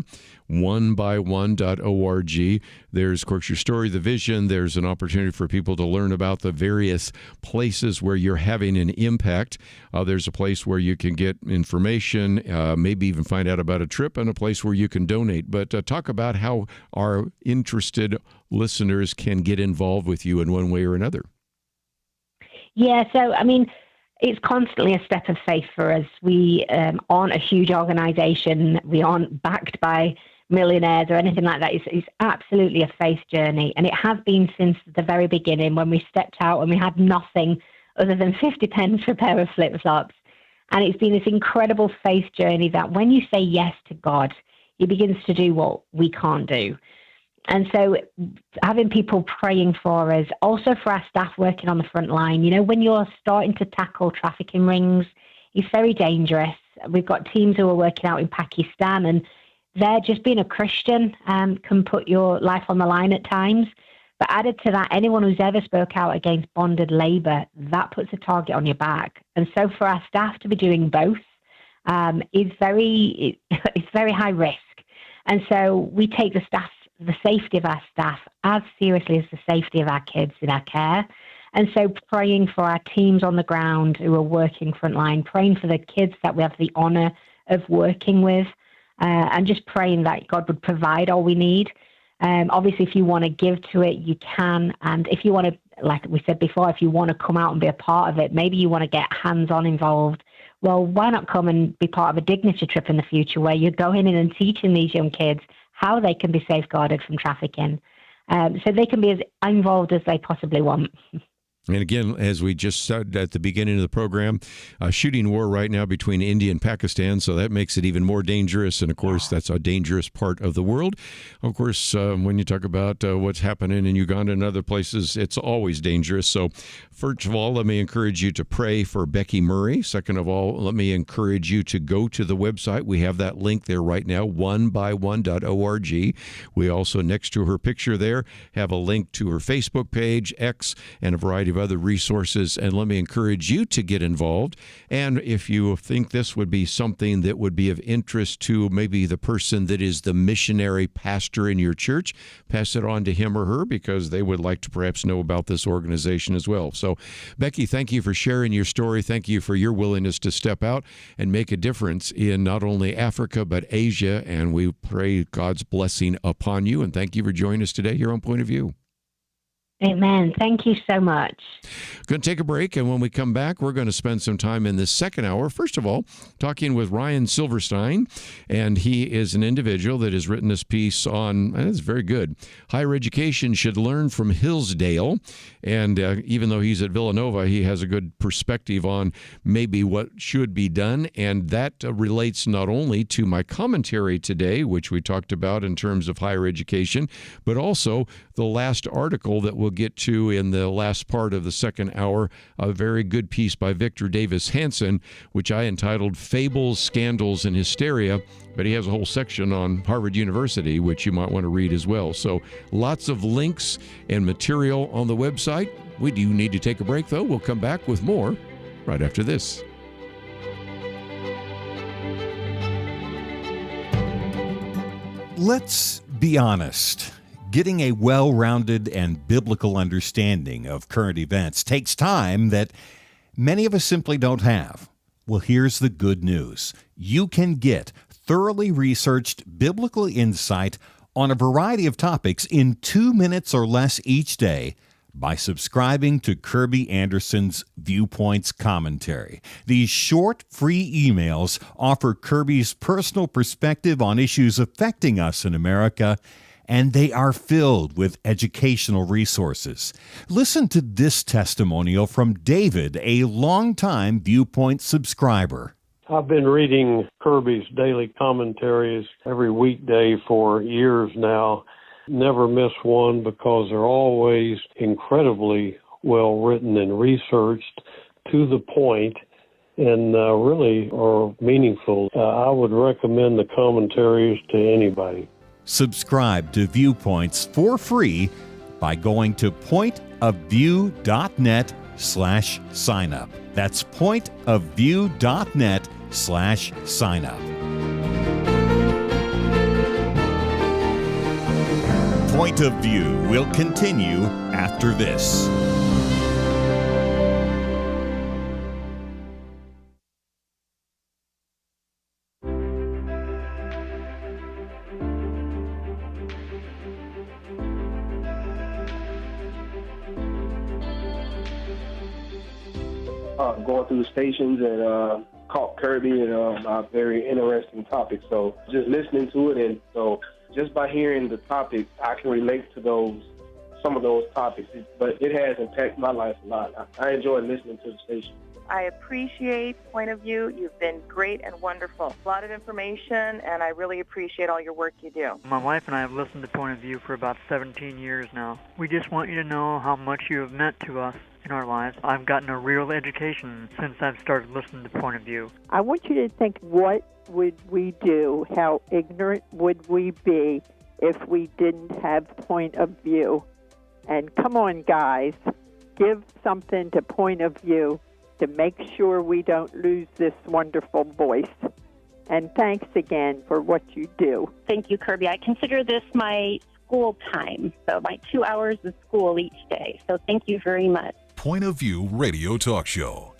Speaker 1: onebyone.org. There's, of course, your story, the vision. There's an opportunity for people to learn about the various places where you're having an impact. There's a place where you can get information, maybe even find out about a trip, and a place where you can donate. But talk about how our interested listeners can get involved with you in one way or another.
Speaker 4: Yeah, so, it's constantly a step of faith for us. We aren't a huge organization. We aren't backed by millionaires or anything like that. It's absolutely a faith journey. And it has been since the very beginning when we stepped out and we had nothing other than 50 pence for a pair of flip-flops. And it's been this incredible faith journey that when you say yes to God, He begins to do what we can't do. And so having people praying for us, also for our staff working on the front line, when you're starting to tackle trafficking rings, it's very dangerous. We've got teams who are working out in Pakistan, and they're just being a Christian can put your life on the line at times. But added to that, anyone who's ever spoke out against bonded labor, that puts a target on your back. And so for our staff to be doing both is very high risk. And so we take the safety of our staff as seriously as the safety of our kids in our care. And so praying for our teams on the ground who are working frontline, praying for the kids that we have the honor of working with, and just praying that God would provide all we need. Obviously, if you want to give to it, you can. And if you want to, like we said before, if you want to come out and be a part of it, maybe you want to get hands-on involved. Well, why not come and be part of a dignity trip in the future where you're going in and teaching these young kids how they can be safeguarded from trafficking, so they can be as involved as they possibly want.
Speaker 1: And again, as we just said at the beginning of the program, a shooting war right now between India and Pakistan, so that makes it even more dangerous. And, of course, that's a dangerous part of the world. Of course, when you talk about what's happening in Uganda and other places, it's always dangerous. So, first of all, let me encourage you to pray for Becky Murray. Second of all, let me encourage you to go to the website. We have that link there right now, onebyone.org. We also, next to her picture there, have a link to her Facebook page, X, and a variety of other resources. And let me encourage you to get involved. And if you think this would be something that would be of interest to maybe the person that is the missionary pastor in your church, pass it on to him or her, because they would like to perhaps know about this organization as well. So, Becky, thank you for sharing your story. Thank you for your willingness to step out and make a difference in not only Africa, but Asia. And we pray God's blessing upon you. And thank you for joining us today, Your Own Point of View.
Speaker 4: Amen. Thank you so much.
Speaker 1: Going to take a break, and when we come back, we're going to spend some time in this second hour. First of all, talking with Ryan Silverstein, and he is an individual that has written this piece on, and it's very good, higher education should learn from Hillsdale. And even though he's at Villanova, he has a good perspective on maybe what should be done, and that relates not only to my commentary today, which we talked about in terms of higher education, but also the last article that we'll get to in the last part of the second hour, a very good piece by Victor Davis Hanson, which I entitled Fables, Scandals, and Hysteria. But he has a whole section on Harvard University, which you might want to read as well. So lots of links and material on the website. We do need to take a break, though. We'll come back with more right after this.
Speaker 2: Let's be honest. Getting a well-rounded and biblical understanding of current events takes time that many of us simply don't have. Well, here's the good news. You can get thoroughly researched biblical insight on a variety of topics in 2 minutes or less each day by subscribing to Kerby Anderson's Viewpoints Commentary. These short, free emails offer Kerby's personal perspective on issues affecting us in America, and they are filled with educational resources. Listen to this testimonial from David, a longtime Viewpoint subscriber.
Speaker 5: I've been reading Kerby's daily commentaries every weekday for years now. Never miss one because they're always incredibly well written and researched, to the point, and really are meaningful. I would recommend the commentaries to anybody.
Speaker 2: Subscribe to Viewpoints for free by going to pointofview.net/signup. That's pointofview.net/signup. www.livecast.com/signup. Point of View will continue after this.
Speaker 6: Going through the stations and caught Kerby and a very interesting topic. So just listening to it, and so just by hearing the topic, I can relate to some of those topics. But it has impacted my life a lot. I enjoy listening to the station.
Speaker 7: I appreciate Point of View. You've been great and wonderful. A lot of information, and I really appreciate all your work you do.
Speaker 8: My wife and I have listened to Point of View for about 17 years now. We just want you to know how much you have meant to us in our lives. I've gotten a real education since I've started listening to Point of View.
Speaker 9: I want you to think, what would we do? How ignorant would we be if we didn't have Point of View? And come on, guys, give something to Point of View to make sure we don't lose this wonderful voice. And thanks again for what you do.
Speaker 10: Thank you, Kerby. I consider this my school time, so my 2 hours of school each day. So thank you very much.
Speaker 11: Point of View Radio Talk Show.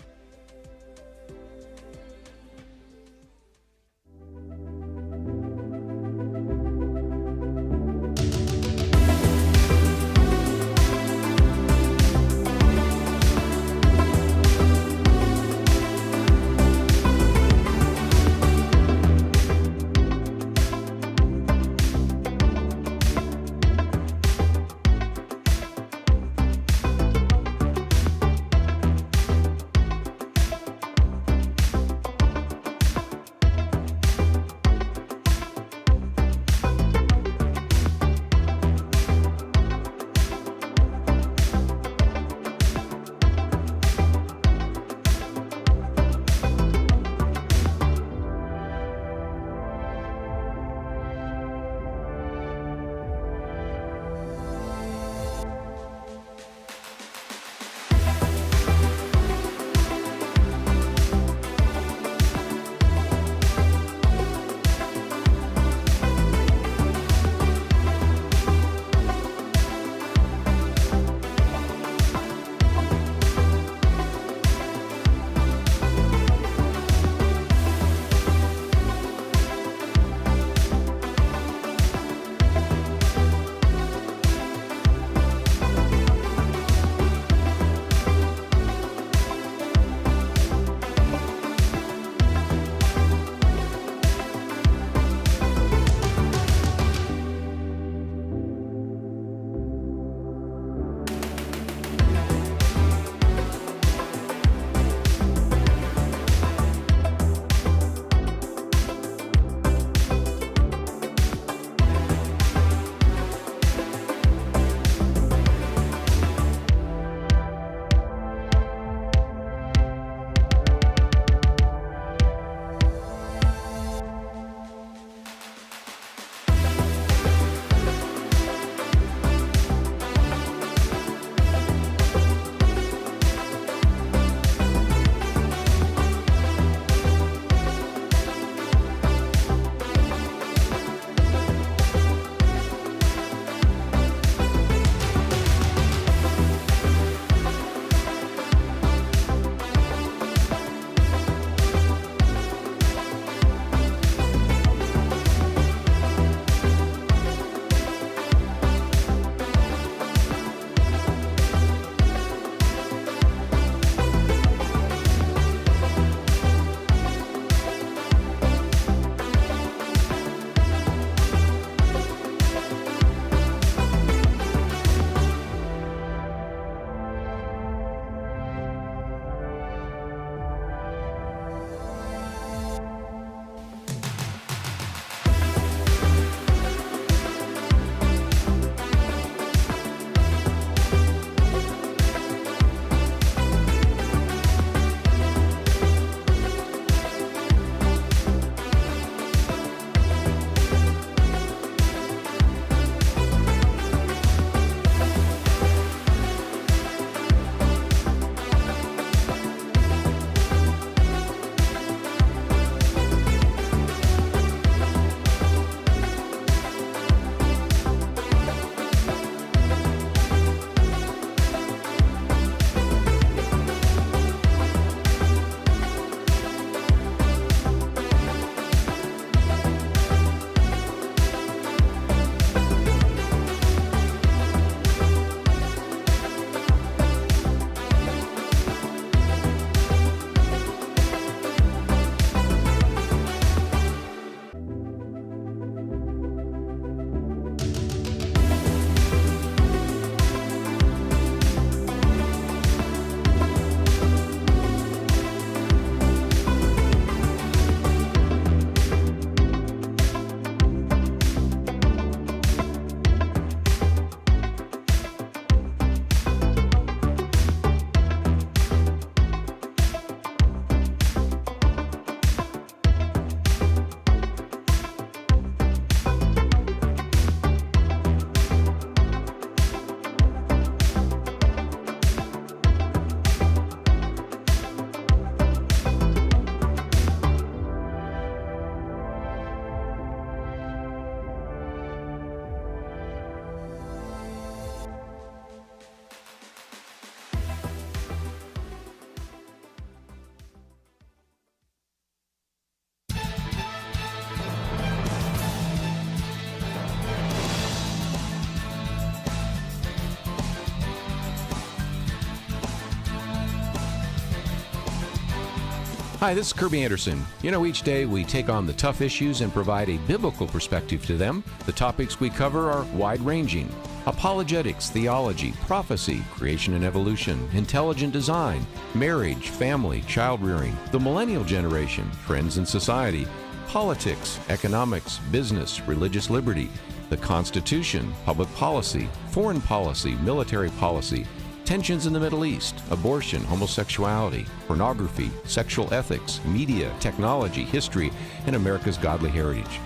Speaker 1: Hi, this is Kerby Anderson. You know, each day we take on the tough issues and provide a biblical perspective to them. The topics we cover are wide-ranging. Apologetics, theology, prophecy, creation and evolution, intelligent design, marriage, family, child-rearing, the millennial generation, trends in society, politics, economics, business, religious liberty, the Constitution, public policy, foreign policy, military policy, tensions in the Middle East, abortion, homosexuality, pornography, sexual ethics, media, technology, history, and America's godly heritage.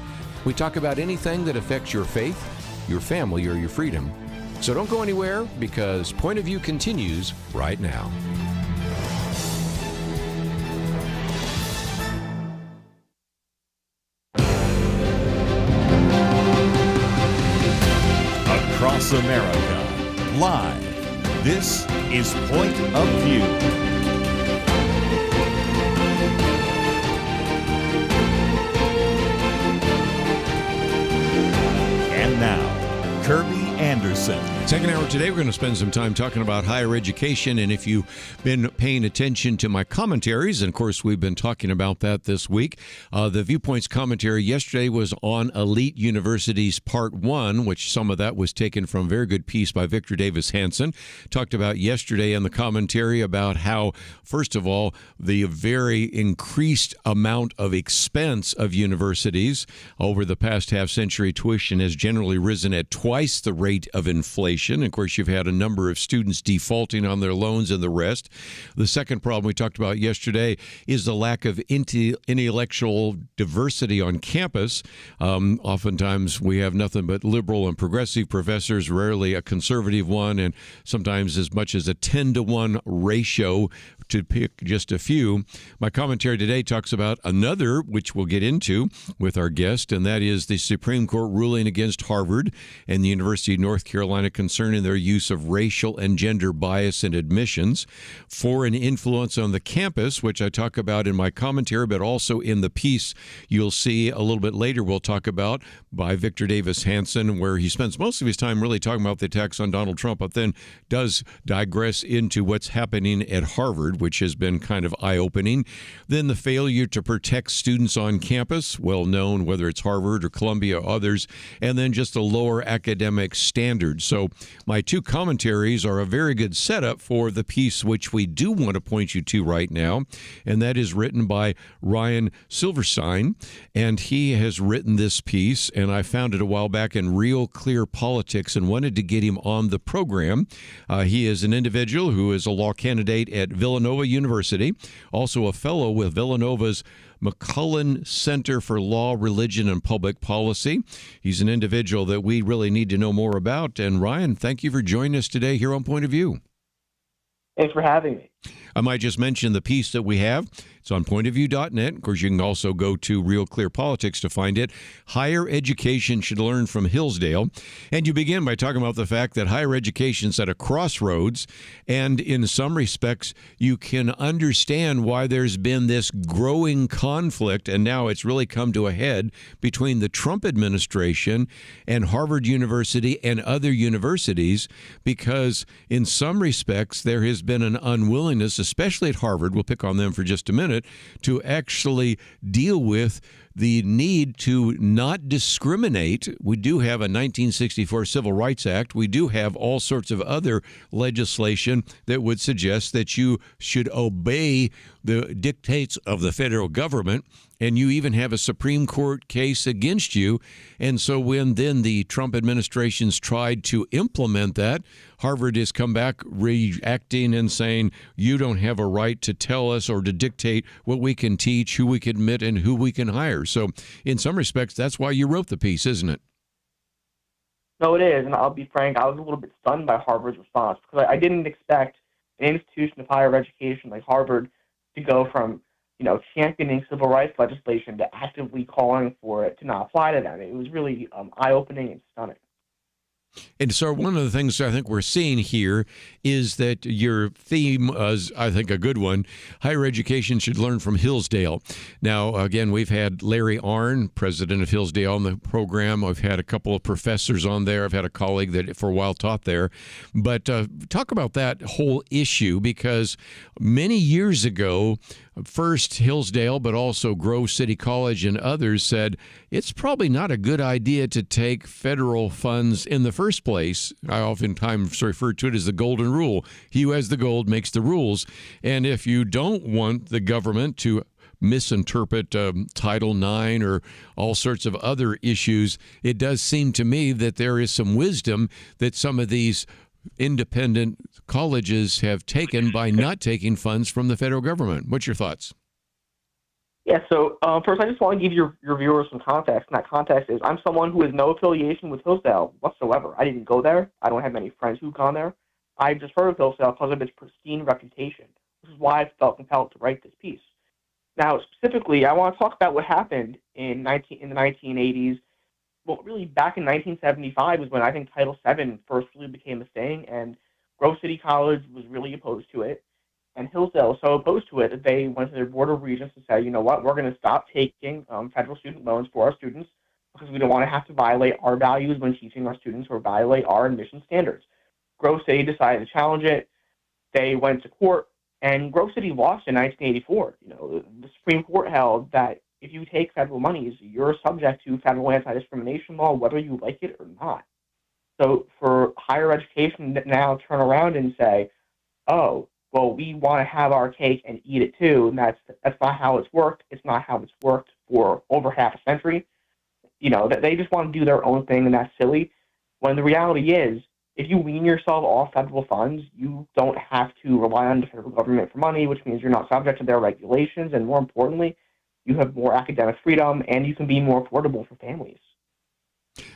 Speaker 1: We talk about anything that affects your faith, your family, or your freedom. So don't go anywhere, because Point of View continues right now.
Speaker 2: Across America, live. This is Point of View. And now, Kerby Anderson.
Speaker 1: Second hour today, we're going to spend some time talking about higher education. And if you've been paying attention to my commentaries, and of course, we've been talking about that this week, the Viewpoints commentary yesterday was on elite universities part 1, which some of that was taken from a very good piece by Victor Davis Hanson. Talked about yesterday in the commentary about how, first of all, the very increased amount of expense of universities over the past half century. Tuition has generally risen at twice the rate of inflation. Of course, you've had a number of students defaulting on their loans and the rest. The second problem we talked about yesterday is the lack of intellectual diversity on campus. Oftentimes, we have nothing but liberal and progressive professors, rarely a conservative one, and sometimes as much as a 10-to-1 ratio, to pick just a few. My commentary today talks about another, which we'll get into with our guest, and that is the Supreme Court ruling against Harvard and the University of North Carolina concerning their use of racial and gender bias in admissions, foreign influence on the campus, which I talk about in my commentary, but also in the piece you'll see a little bit later we'll talk about by Victor Davis Hanson, where he spends most of his time really talking about the attacks on Donald Trump, but then does digress into what's happening at Harvard, which has been kind of eye-opening. Then the failure to protect students on campus, well known, whether it's Harvard or Columbia or others, and then just the lower academic standards. So my two commentaries are a very good setup for the piece which we do want to point you to right now, and that is written by Ryan Silverstein, and he has written this piece, and I found it a while back in Real Clear Politics and wanted to get him on the program. He is an individual who is a law candidate at Villanova University, also a fellow with Villanova's McCullen Center for Law, Religion, and Public Policy. He's an individual that we really need to know more about. And Ryan, thank you for joining us today here on Point of View.
Speaker 12: Thanks for having me.
Speaker 1: I might just mention the piece that we have. It's on pointofview.net. Of course, you can also go to Real Clear Politics to find it. Higher education should learn from Hillsdale. And you begin by talking about the fact that higher education's at a crossroads, and in some respects, you can understand why there's been this growing conflict, and now it's really come to a head between the Trump administration and Harvard University and other universities, because in some respects, there has been an unwillingness, especially at Harvard, we'll pick on them for just a minute, to actually deal with the need to not discriminate. We do have a 1964 Civil Rights Act. We do have all sorts of other legislation that would suggest that you should obey the dictates of the federal government, and you even have a Supreme Court case against you. And so when then the Trump administration's tried to implement that, Harvard has come back reacting and saying, you don't have a right to tell us or to dictate what we can teach, who we can admit, and who we can hire. So in some respects, that's why you wrote the piece, isn't it?
Speaker 12: No, it is. And I'll be frank, I was a little bit stunned by Harvard's response, because I didn't expect an institution of higher education like Harvard to go from, championing civil rights legislation to actively calling for it to not apply to them. It was really eye-opening and stunning.
Speaker 1: And so one of the things I think we're seeing here is that your theme is, I think, a good one. Higher education should learn from Hillsdale. Now, again, we've had Larry Arnn, president of Hillsdale, on the program. I've had a couple of professors on there. I've had a colleague that for a while taught there. But talk about that whole issue, because many years ago, first Hillsdale, but also Grove City College and others said it's probably not a good idea to take federal funds in the first place. I oftentimes refer to it as the golden rule. He who has the gold makes the rules. And if you don't want the government to misinterpret Title IX or all sorts of other issues, it does seem to me that there is some wisdom that some of these independent colleges have taken by not taking funds from the federal government. What's your thoughts?
Speaker 12: Yeah, so first I just want to give your viewers some context, and that context is I'm someone who has no affiliation with Hillsdale whatsoever. I didn't go there. I don't have many friends who've gone there. I've just heard of Hillsdale because of its pristine reputation, which is why I felt compelled to write this piece. Now, specifically, I want to talk about what happened in the 1980s. Well, really, back in 1975 was when I think Title VII first really became a thing, and Grove City College was really opposed to it. And Hillsdale was so opposed to it that they went to their Board of Regents to say, you know what, we're going to stop taking federal student loans for our students because we don't want to have to violate our values when teaching our students or violate our admission standards. Grove City decided to challenge it. They went to court, and Grove City lost in 1984. You know, the Supreme Court held that if you take federal monies, you're subject to federal anti-discrimination law, whether you like it or not. So for higher education to now turn around and say, oh, well, we want to have our cake and eat it too, and that's not how it's worked. It's not how it's worked for over half a century. You know, that they just want to do their own thing, and that's silly. When the reality is, if you wean yourself off federal funds, you don't have to rely on the federal government for money, which means you're not subject to their regulations, and more importantly, you have more academic freedom, and you can be more affordable for families.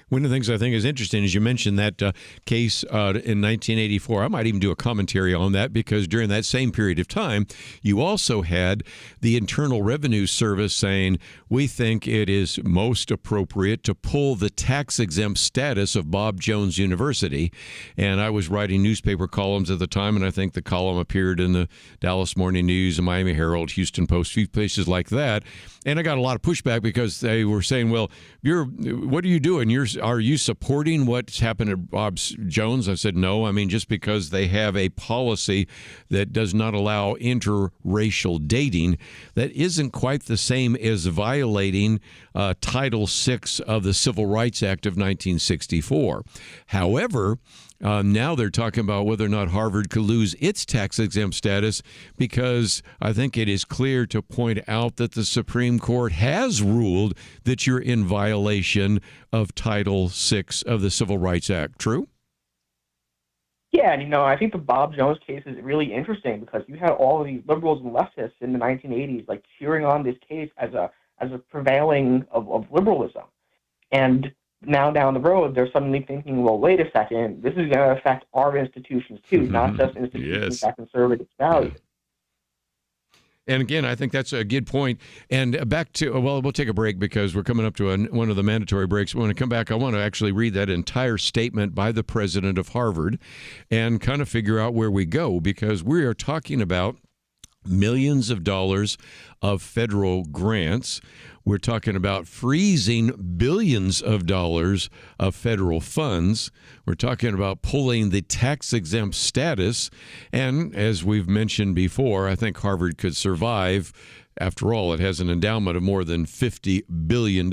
Speaker 1: One of the things I think is interesting is you mentioned that case in 1984. I might even do a commentary on that because during that same period of time, you also had the Internal Revenue Service saying, we think it is most appropriate to pull the tax-exempt status of Bob Jones University. And I was writing newspaper columns at the time, and I think the column appeared in the Dallas Morning News, the Miami Herald, Houston Post, few places like that. And I got a lot of pushback because they were saying, well, what are you doing? Are you supporting what's happened to Bob Jones? I said, no. I mean, just because they have a policy that does not allow interracial dating, that isn't quite the same as violating Title VI of the Civil Rights Act of 1964. However, now they're talking about whether or not Harvard could lose its tax-exempt status because I think it is clear to point out that the Supreme Court has ruled that you're in violation of Title VI of the Civil Rights Act. True?
Speaker 12: Yeah, and I think the Bob Jones case is really interesting because you had all of these liberals and leftists in the 1980s like cheering on this case as a prevailing of liberalism. And now down the road, they're suddenly thinking, well, wait a second, this is going to affect our institutions too, not just institutions that conserve its values.
Speaker 1: And again, I think that's a good point. And back to, well, we'll take a break because we're coming up to one of the mandatory breaks. When I come back, I want to actually read that entire statement by the president of Harvard and kind of figure out where we go, because we are talking about millions of dollars of federal grants. We're talking about freezing billions of dollars of federal funds. We're talking about pulling the tax-exempt status. And as we've mentioned before, I think Harvard could survive. After all, it has an endowment of more than $50 billion.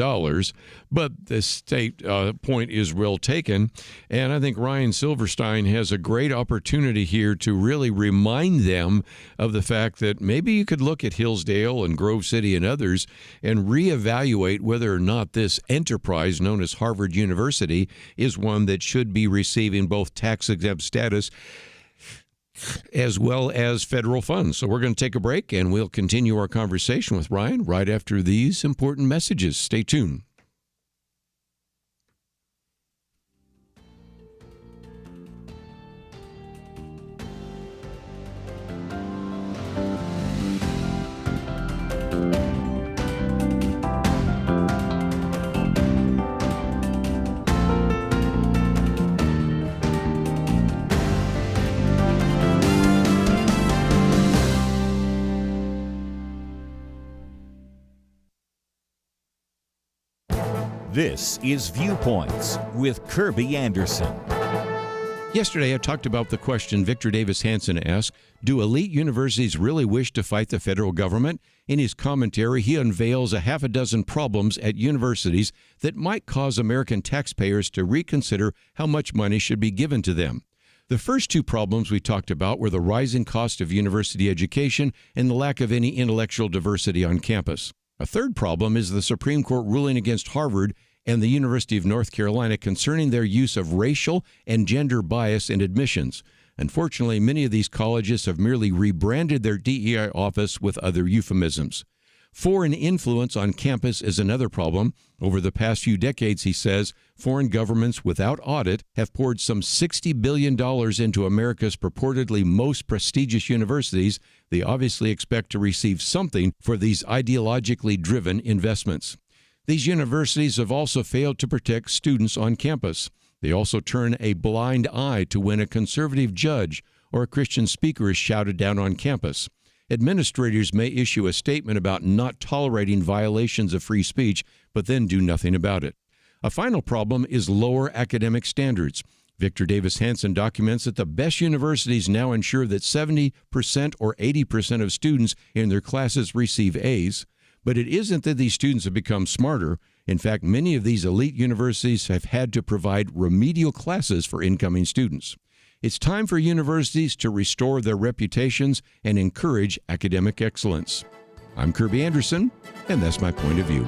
Speaker 1: But the state point is well taken. And I think Ryan Silverstein has a great opportunity here to really remind them of the fact that maybe you could look at Hillsdale and Grove City and others and reevaluate whether or not this enterprise known as Harvard University is one that should be receiving both tax-exempt status as well as federal funds. So we're going to take a break, and we'll continue our conversation with Ryan right after these important messages. Stay tuned.
Speaker 2: This is Viewpoints with Kerby Anderson.
Speaker 1: Yesterday, I talked about the question Victor Davis Hanson asked, do elite universities really wish to fight the federal government? In his commentary, he unveils a half a dozen problems at universities that might cause American taxpayers to reconsider how much money should be given to them. The first two problems we talked about were the rising cost of university education and the lack of any intellectual diversity on campus. A third problem is the Supreme Court ruling against Harvard and the University of North Carolina concerning their use of racial and gender bias in admissions. Unfortunately, many of these colleges have merely rebranded their DEI office with other euphemisms. Foreign influence on campus is another problem. Over the past few decades, he says, foreign governments without audit have poured some $60 billion into America's purportedly most prestigious universities. They obviously expect to receive something for these ideologically driven investments. These universities have also failed to protect students on campus. They also turn a blind eye to when a conservative judge or a Christian speaker is shouted down on campus. Administrators may issue a statement about not tolerating violations of free speech, but then do nothing about it. A final problem is lower academic standards. Victor Davis Hanson documents that the best universities now ensure that 70% or 80% of students in their classes receive A's. But it isn't that these students have become smarter. In fact, many of these elite universities have had to provide remedial classes for incoming students. It's time for universities to restore their reputations and encourage academic excellence. I'm Kerby Anderson, and that's my point of view.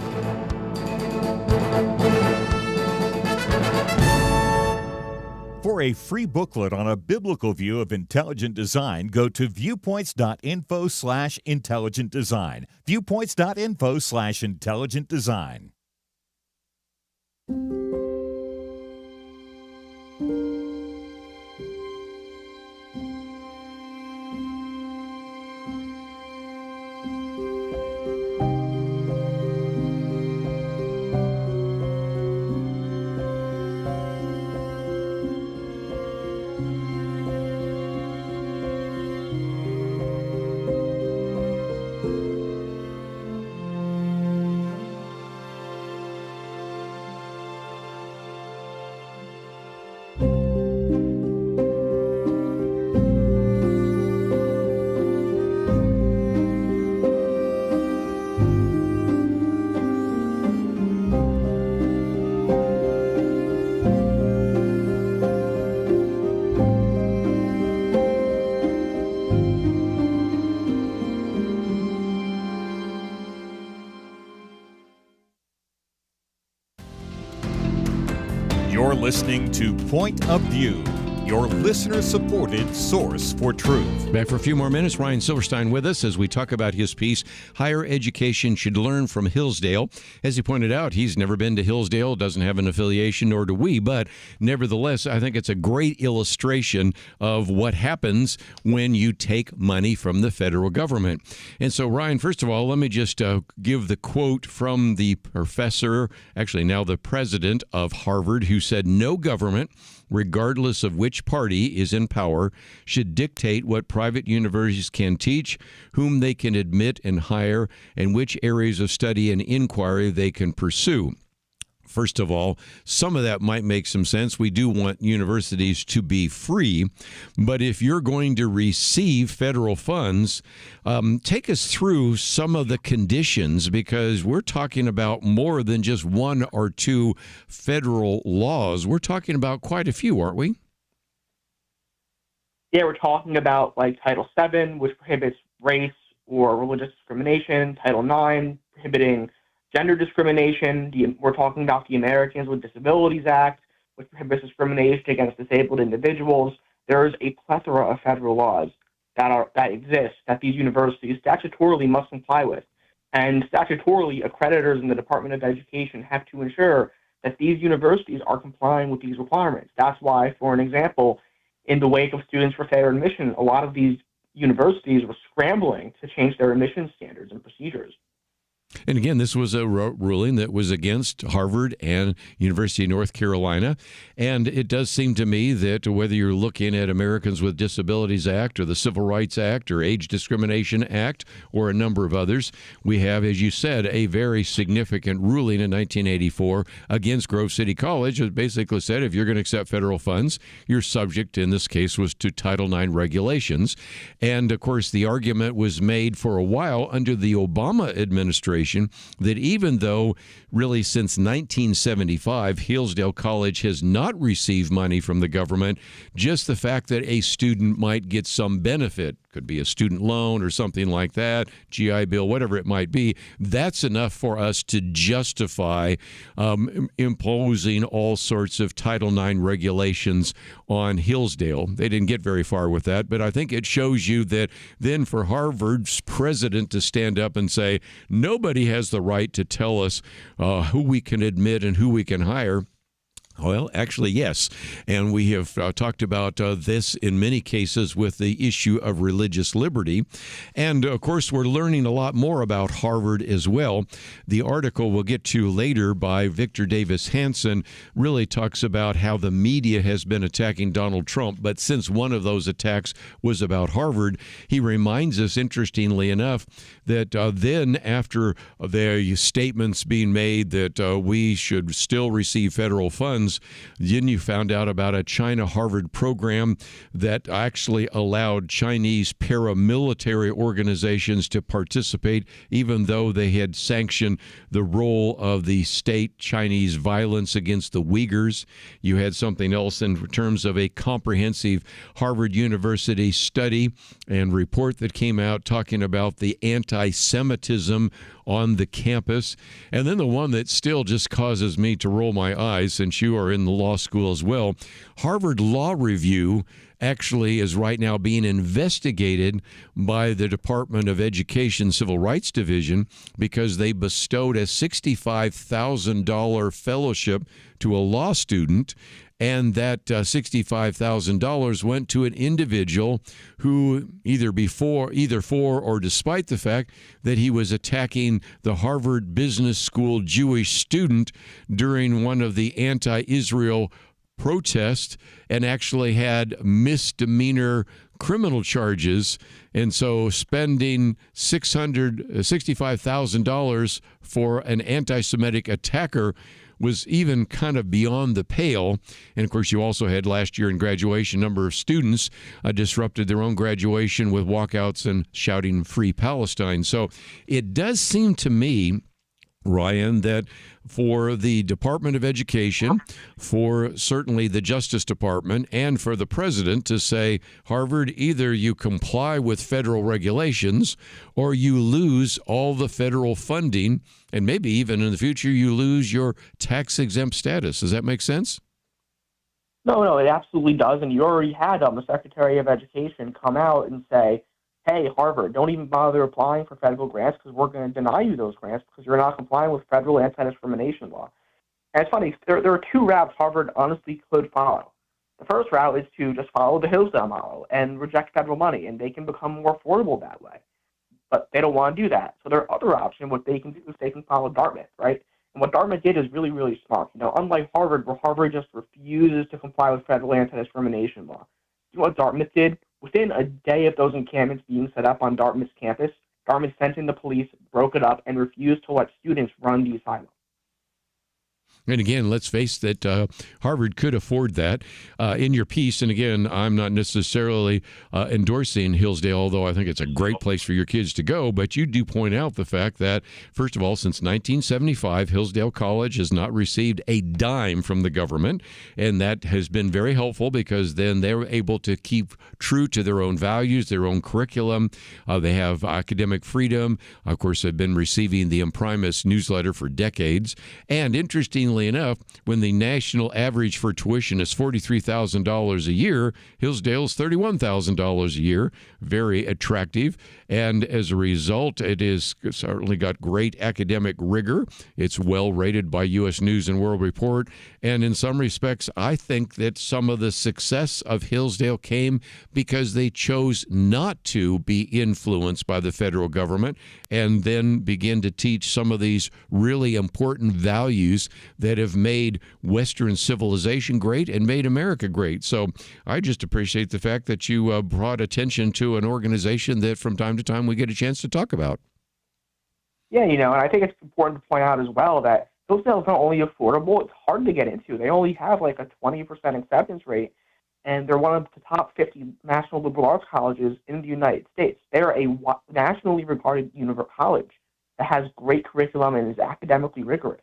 Speaker 2: For a free booklet on a biblical view of intelligent design, go to viewpoints.info/intelligent design. Viewpoints.info/intelligent design. You're listening to Point of View, your listener-supported source for truth.
Speaker 1: Back for a few more minutes. Ryan Silverstein with us as we talk about his piece, Higher Education Should Learn from Hillsdale. As he pointed out, he's never been to Hillsdale, doesn't have an affiliation, nor do we, but nevertheless, I think it's a great illustration of what happens when you take money from the federal government. And so, Ryan, first of all, let me just give the quote from the professor, actually now the president of Harvard, who said, "No government, regardless of which party is in power, should dictate what private universities can teach, whom they can admit and hire, and which areas of study and inquiry they can pursue." First of all, some of that might make some sense. We do want universities to be free, but if you're going to receive federal funds, take us through some of the conditions, because we're talking about more than just one or two federal laws. We're talking about quite a few, aren't we?
Speaker 12: Yeah, we're talking about like Title VII, which prohibits race or religious discrimination, Title IX, prohibiting gender discrimination. We're talking about the Americans with Disabilities Act, which prohibits discrimination against disabled individuals. There is a plethora of federal laws that exist that these universities statutorily must comply with. And statutorily, accreditors in the Department of Education have to ensure that these universities are complying with these requirements. That's why, for an example, in the wake of Students for Fair Admission, a lot of these universities were scrambling to change their admission standards and procedures.
Speaker 1: And again, this was a ruling that was against Harvard and University of North Carolina. And it does seem to me that whether you're looking at Americans with Disabilities Act or the Civil Rights Act or Age Discrimination Act or a number of others, we have, as you said, a very significant ruling in 1984 against Grove City College. It basically said if you're going to accept federal funds, you're subject, in this case, was to Title IX regulations. And, of course, the argument was made for a while under the Obama administration that even though really since 1975, Hillsdale College has not received money from the government, just the fact that a student might get some benefit, could be a student loan or something like that, GI Bill, whatever it might be, that's enough for us to justify imposing all sorts of Title IX regulations on Hillsdale. They didn't get very far with that, but I think it shows you that then for Harvard's president to stand up and say, nobody has the right to tell us who we can admit and who we can hire. Well, actually, yes. And we have talked about this in many cases with the issue of religious liberty. And, of course, we're learning a lot more about Harvard as well. The article we'll get to later by Victor Davis Hanson really talks about how the media has been attacking Donald Trump. But since one of those attacks was about Harvard, he reminds us, interestingly enough, that then after the statements being made that we should still receive federal funds, then you found out about a China-Harvard program that actually allowed Chinese paramilitary organizations to participate, even though they had sanctioned the role of the state Chinese violence against the Uyghurs. You had something else in terms of a comprehensive Harvard University study and report that came out talking about the anti-Semitism on the campus. And then the one that still just causes me to roll my eyes, since you are in the law school as well, Harvard Law Review actually is right now being investigated by the Department of Education Civil Rights Division because they bestowed a $65,000 fellowship to a law student, and that $65,000 went to an individual who either for or despite the fact that he was attacking the Harvard Business School Jewish student during one of the anti-Israel protests and actually had misdemeanor criminal charges. And so spending $65,000 for an anti-Semitic attacker was even kind of beyond the pale. And of course, you also had last year in graduation, a number of students disrupted their own graduation with walkouts and shouting Free Palestine. So it does seem to me, Ryan, that for the Department of Education, for certainly the Justice Department, and for the president to say, Harvard, either you comply with federal regulations or you lose all the federal funding, and maybe even in the future you lose your tax-exempt status. Does that make sense?
Speaker 12: No, it absolutely does. And you already had the Secretary of Education come out and say, hey, Harvard, don't even bother applying for federal grants because we're going to deny you those grants because you're not complying with federal anti-discrimination law. And it's funny, there are two routes Harvard honestly could follow. The first route is to just follow the Hillsdale model and reject federal money, and they can become more affordable that way. But they don't want to do that. So their other option, what they can do is they can follow Dartmouth, right? And what Dartmouth did is really, really smart. Unlike Harvard, where Harvard just refuses to comply with federal anti-discrimination law. You know what Dartmouth did? Within a day of those encampments being set up on Dartmouth's campus, Dartmouth sent in the police, broke it up, and refused to let students run the asylum.
Speaker 1: And again, let's face that Harvard could afford that. In your piece, and again, I'm not necessarily endorsing Hillsdale, although I think it's a great place for your kids to go, but you do point out the fact that, first of all, since 1975, Hillsdale College has not received a dime from the government, and that has been very helpful because then they're able to keep true to their own values, their own curriculum. They have academic freedom. Of course, they've been receiving the Imprimis newsletter for decades, and interestingly enough, when the national average for tuition is $43,000 a year, Hillsdale's $31,000 a year. Very attractive. And as a result, it is certainly got great academic rigor. It's well rated by U.S. News and World Report. And in some respects, I think that some of the success of Hillsdale came because they chose not to be influenced by the federal government and then begin to teach some of these really important values that have made Western civilization great and made America great. So I just appreciate the fact that you brought attention to an organization that from time to time we get a chance to talk about.
Speaker 12: Yeah, and I think it's important to point out as well that Hillsdale is not only affordable, it's hard to get into. They only have like a 20% acceptance rate, and they're one of the top 50 national liberal arts colleges in the United States. They're a nationally regarded college that has great curriculum and is academically rigorous.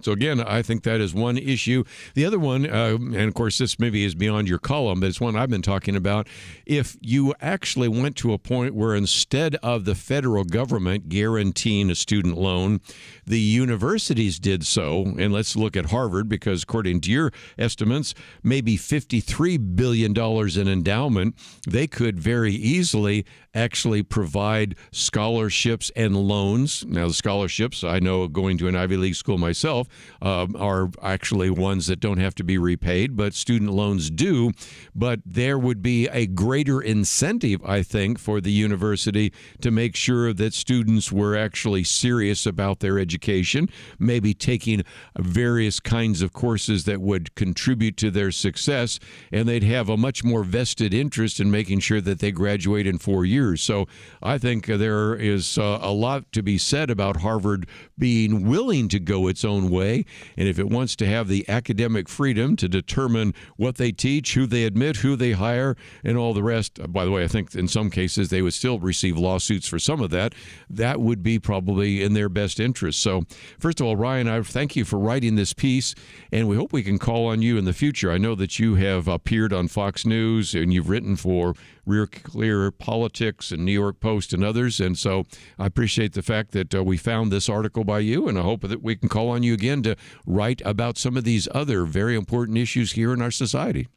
Speaker 1: So again, I think that is one issue. The other one, and of course this maybe is beyond your column, but it's one I've been talking about. If you actually went to a point where instead of the federal government guaranteeing a student loan, the universities did so, and let's look at Harvard, because according to your estimates, maybe $53 billion in endowment, they could very easily actually provide scholarships and loans. Now, the scholarships, I know going to an Ivy League school myself, are actually ones that don't have to be repaid, but student loans do. But there would be a greater incentive, I think, for the university to make sure that students were actually serious about their education, maybe taking various kinds of courses that would contribute to their success, and they'd have a much more vested interest in making sure that they graduate in 4 years. So I think there is a lot to be said about Harvard being willing to go its own way. And if it wants to have the academic freedom to determine what they teach, who they admit, who they hire, and all the rest, by the way, I think in some cases they would still receive lawsuits for some of that. That would be probably in their best interest. So first of all, Ryan, I thank you for writing this piece, and we hope we can call on you in the future. I know that you have appeared on Fox News and you've written for Real Clear Politics and New York Post and others. And so I appreciate the fact that we found this article by you, and I hope that we can call on you again to write about some of these other very important issues here in our society.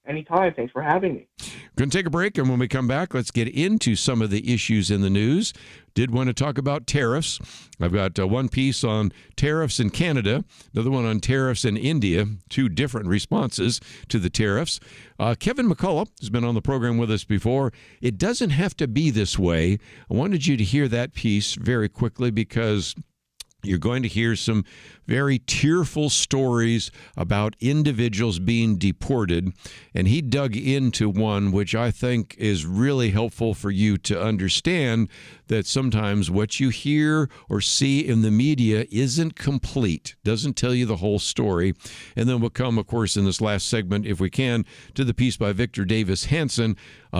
Speaker 12: Anytime. Thanks for having me.
Speaker 1: Going to take a break, and when we come back, let's get into some of the issues in the news. Did want to talk about tariffs. I've got one piece on tariffs in Canada, another one on tariffs in India, two different responses to the tariffs. Kevin McCullough has been on the program with us before. It doesn't have to be this way. I wanted you to hear that piece very quickly because you're going to hear some very tearful stories about individuals being deported, and he dug into one which I think is really helpful for you to understand that sometimes what you hear or see in the media isn't complete, doesn't tell you the whole story. And then we'll come, of course, in this last segment, if we can, to the piece by Victor Davis Hanson.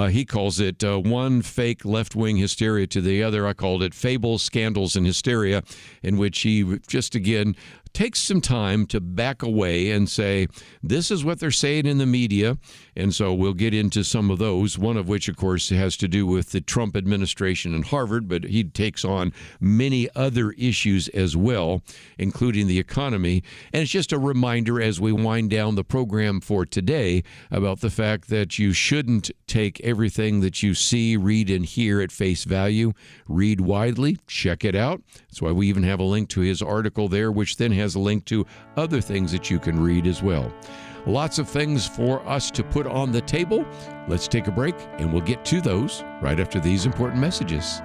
Speaker 1: He calls it one fake left-wing hysteria to the other. I called it fables, scandals, and hysteria, in which he just, again, takes some time to back away and say, this is what they're saying in the media. And so we'll get into some of those, one of which, of course, has to do with the Trump administration and Harvard, but he takes on many other issues as well, including the economy. And it's just a reminder as we wind down the program for today about the fact that you shouldn't take everything that you see, read, and hear at face value. Read widely, check it out. That's why we even have a link to his article there, which then has a link to other things that you can read as well. Lots of things for us to put on the table. Let's take a break, and we'll get to those right after these important messages.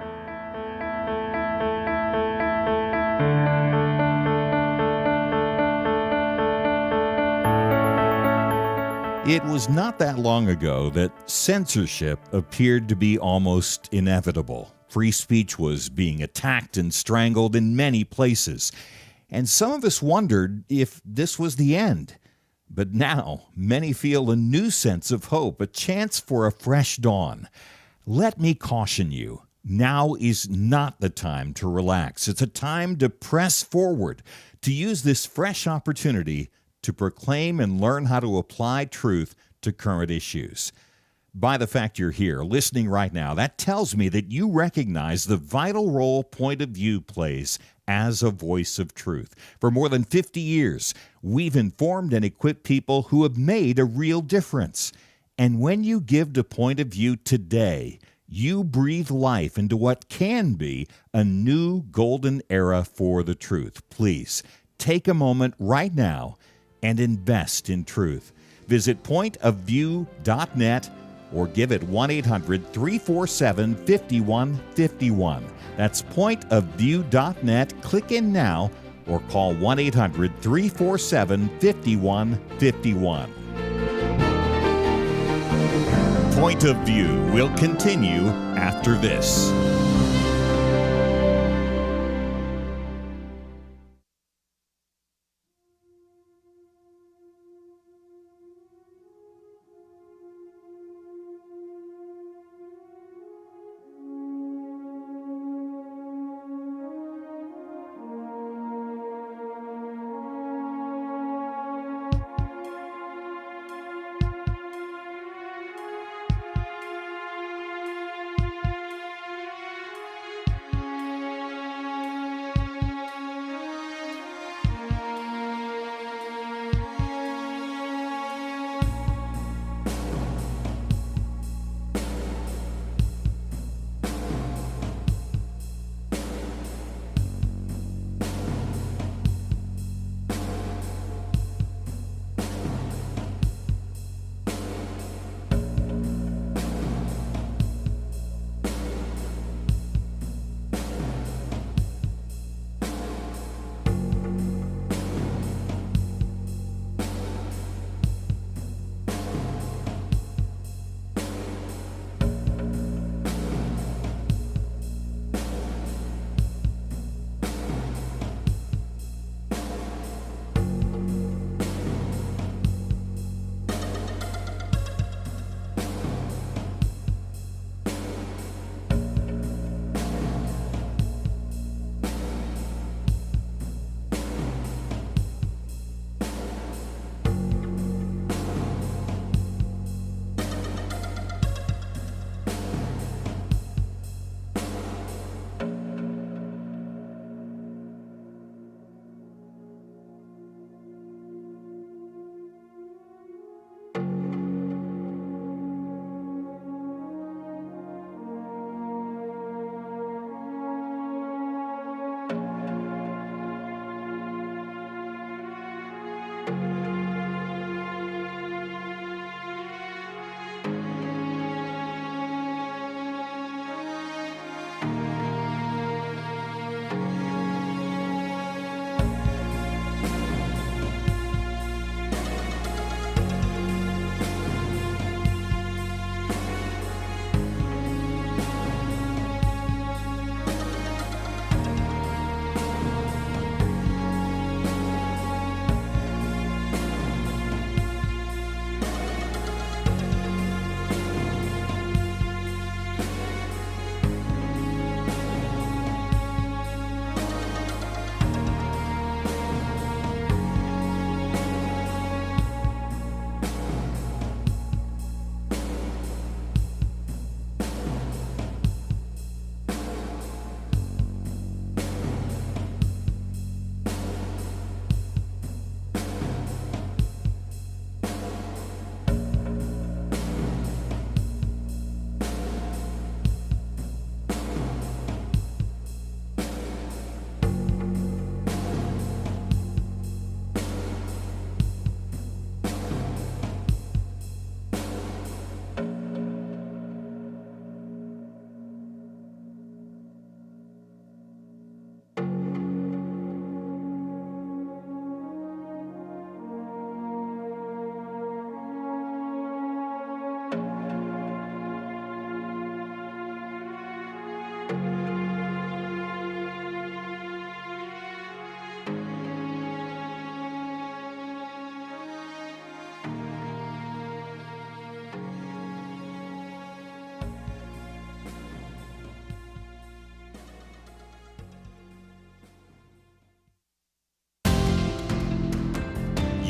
Speaker 2: It was not that long ago that censorship appeared to be almost inevitable. Free speech was being attacked and strangled in many places. And some of us wondered if this was the end. But now, many feel a new sense of hope, a chance for a fresh dawn. Let me caution you, now is not the time to relax. It's a time to press forward, to use this fresh opportunity to proclaim and learn how to apply truth to current issues. By the fact you're here, listening right now, that tells me that you recognize the vital role Point of View plays as a voice of truth. For more than 50 years, we've informed and equipped people who have made a real difference. And when you give to Point of View today, you breathe life into what can be a new golden era for the truth. Please, take a moment right now and invest in truth. Visit pointofview.net or give it 1-800-347-5151. That's pointofview.net. Click in now or call 1-800-347-5151. Point of View will continue after this.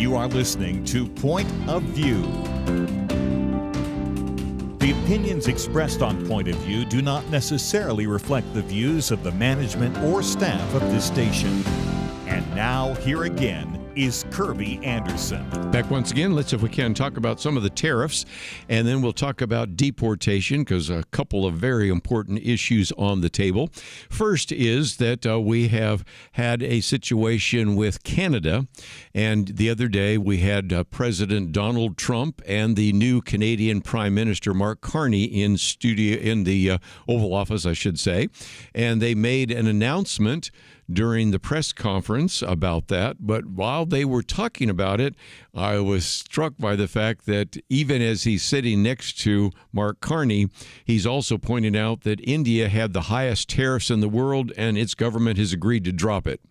Speaker 2: You are listening to Point of View. The opinions expressed on Point of View do not necessarily reflect the views of the management or staff of this station. And now, here again is Kerby Anderson.
Speaker 1: Back once again. Let's, if we can, talk about some of the tariffs, and then we'll talk about deportation, because a couple of very important issues on the table. First is that we have had a situation with Canada, and the other day we had President Donald Trump and the new Canadian Prime Minister Mark Carney in the Oval Office, I should say, and they made an announcement during the press conference about that. But while they were talking about it, I was struck by the fact that even as he's sitting next to Mark Carney, he's also pointing out that India had the highest tariffs in the world and its government has agreed to drop it.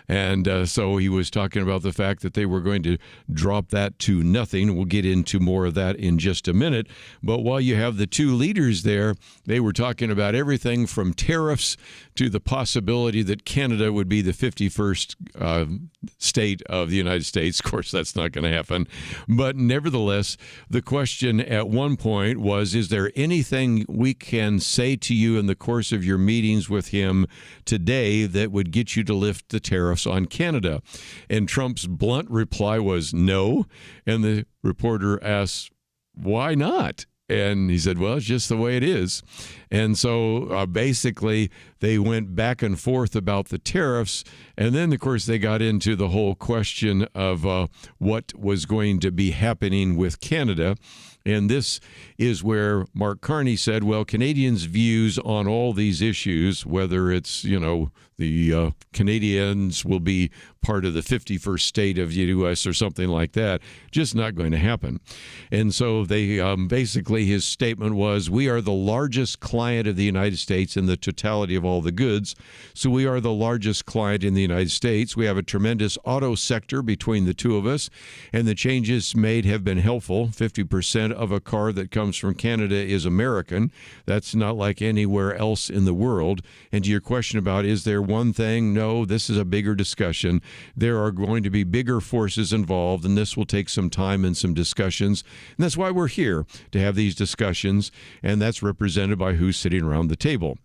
Speaker 1: And so he was talking about the fact that they were going to drop that to nothing. We'll get into more of that in just a minute. But while you have the two leaders there, they were talking about everything from tariffs to the possibility that Canada would be the 51st state of the United States. Of course, that's not going to happen. But nevertheless, the question at one point was, is there anything we can say to you in the course of your meetings with him today that would get you to lift the tariffs on Canada? And Trump's blunt reply was no. And the reporter asked, why not? And he said, well, it's just the way it is. And so basically they went back and forth about the tariffs. And then, of course, they got into the whole question of what was going to be happening with Canada. And this is where Mark Carney said, well, Canadians' views on all these issues, whether it's, the Canadians will be part of the 51st state of the U.S. or something like that, just not going to happen. And so they basically, his statement was, we are the largest client of the United States in the totality of all the goods. So we are the largest client in the United States. We have a tremendous auto sector between the two of us, and the changes made have been helpful. 50% of a car that comes from Canada is American. That's not like anywhere else in the world. And to your question about, is there one thing? No, this is a bigger discussion. There are going to be bigger forces involved, and this will take some time and some discussions. And that's why we're here, to have these discussions, and that's represented by who's sitting around the table.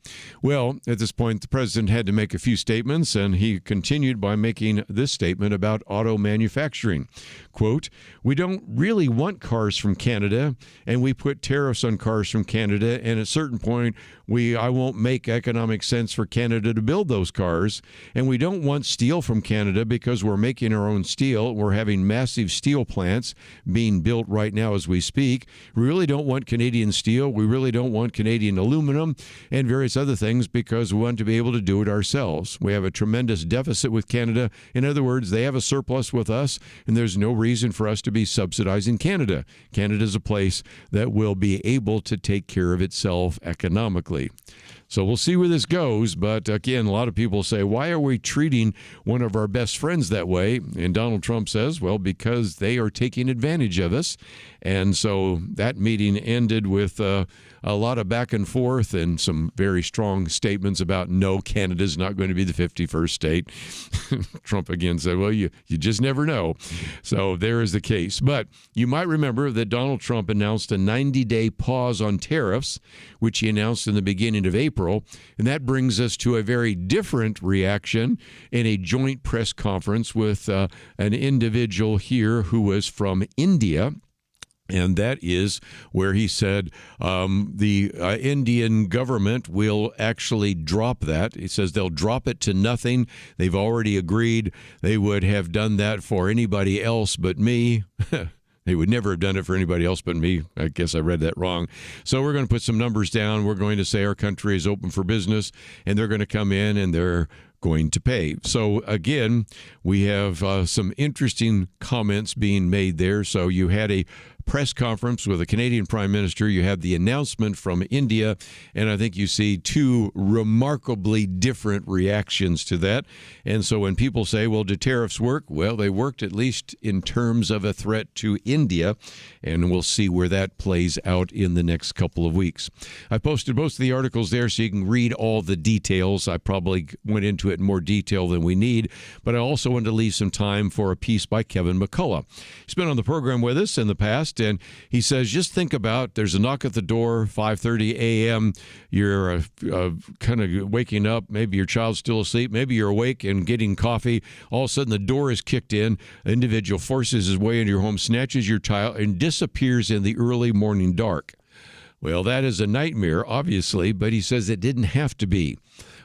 Speaker 1: Well, at this point, the president had to make a few statements, and he continued by making this statement about auto manufacturing. Quote, we don't really want cars from Canada, and we put tariffs on cars from Canada, and at a certain point, I won't make economic sense for Canada to build those cars, and we don't want steel from Canada because we're making our own steel. We're having massive steel plants being built right now as we speak. We really don't want Canadian steel. We really don't want Canadian aluminum and various other things because we want to be able to do it ourselves. We have a tremendous deficit with Canada. In other words, they have a surplus with us, and there's no reason for us to be subsidizing Canada. Canada is a place that will be able to take care of itself economically. So we'll see where this goes. But again, a lot of people say, why are we treating one of our best friends that way? And Donald Trump says, well, because they are taking advantage of us. And so that meeting ended with a lot of back and forth and some very strong statements about, no, Canada's not going to be the 51st state. Trump again said, well, you just never know. So there is the case. But you might remember that Donald Trump announced a 90-day pause on tariffs, which he announced in the beginning of April. And that brings us to a very different reaction in a joint press conference with an individual here who was from India. And that is where he said the Indian government will actually drop that. He says they'll drop it to nothing. They've already agreed they would have done that for anybody else but me. They would never have done it for anybody else but me. I guess I read that wrong. So we're going to put some numbers down. We're going to say our country is open for business, and they're going to come in and they're going to pay. So again, we have some interesting comments being made there. So you had a press conference with a Canadian Prime Minister. You have the announcement from India, and I think you see two remarkably different reactions to that. And so when people say, well, do tariffs work? Well, they worked at least in terms of a threat to India, and we'll see where that plays out in the next couple of weeks. I posted most of the articles there so you can read all the details. I probably went into into it in more detail than we need, but I also wanted to leave some time for a piece by Kevin McCullough. He's been on the program with us in the past, and he says, just think about, there's a knock at the door, 5:30 a.m., you're kind of waking up, maybe your child's still asleep, maybe you're awake and getting coffee, all of a sudden the door is kicked in, an individual forces his way into your home, snatches your child, and disappears in the early morning dark. Well, that is a nightmare, obviously, but he says it didn't have to be.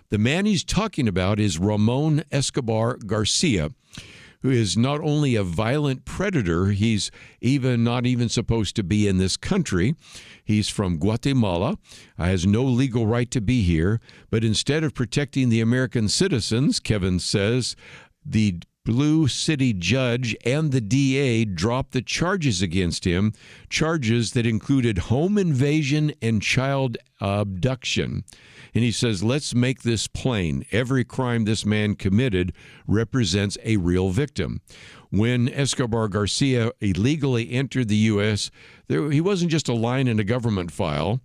Speaker 1: The man he's talking about is Ramon Escobar Garcia, who is not only a violent predator, he's not even supposed to be in this country. He's from Guatemala, has no legal right to be here, but instead of protecting the American citizens, Kevin says, the Blue City judge and the DA dropped the charges against him, charges that included home invasion and child abduction. And he says, let's make this plain. Every crime this man committed represents a real victim. When Escobar Garcia illegally entered the U.S., he wasn't just a line in a government file.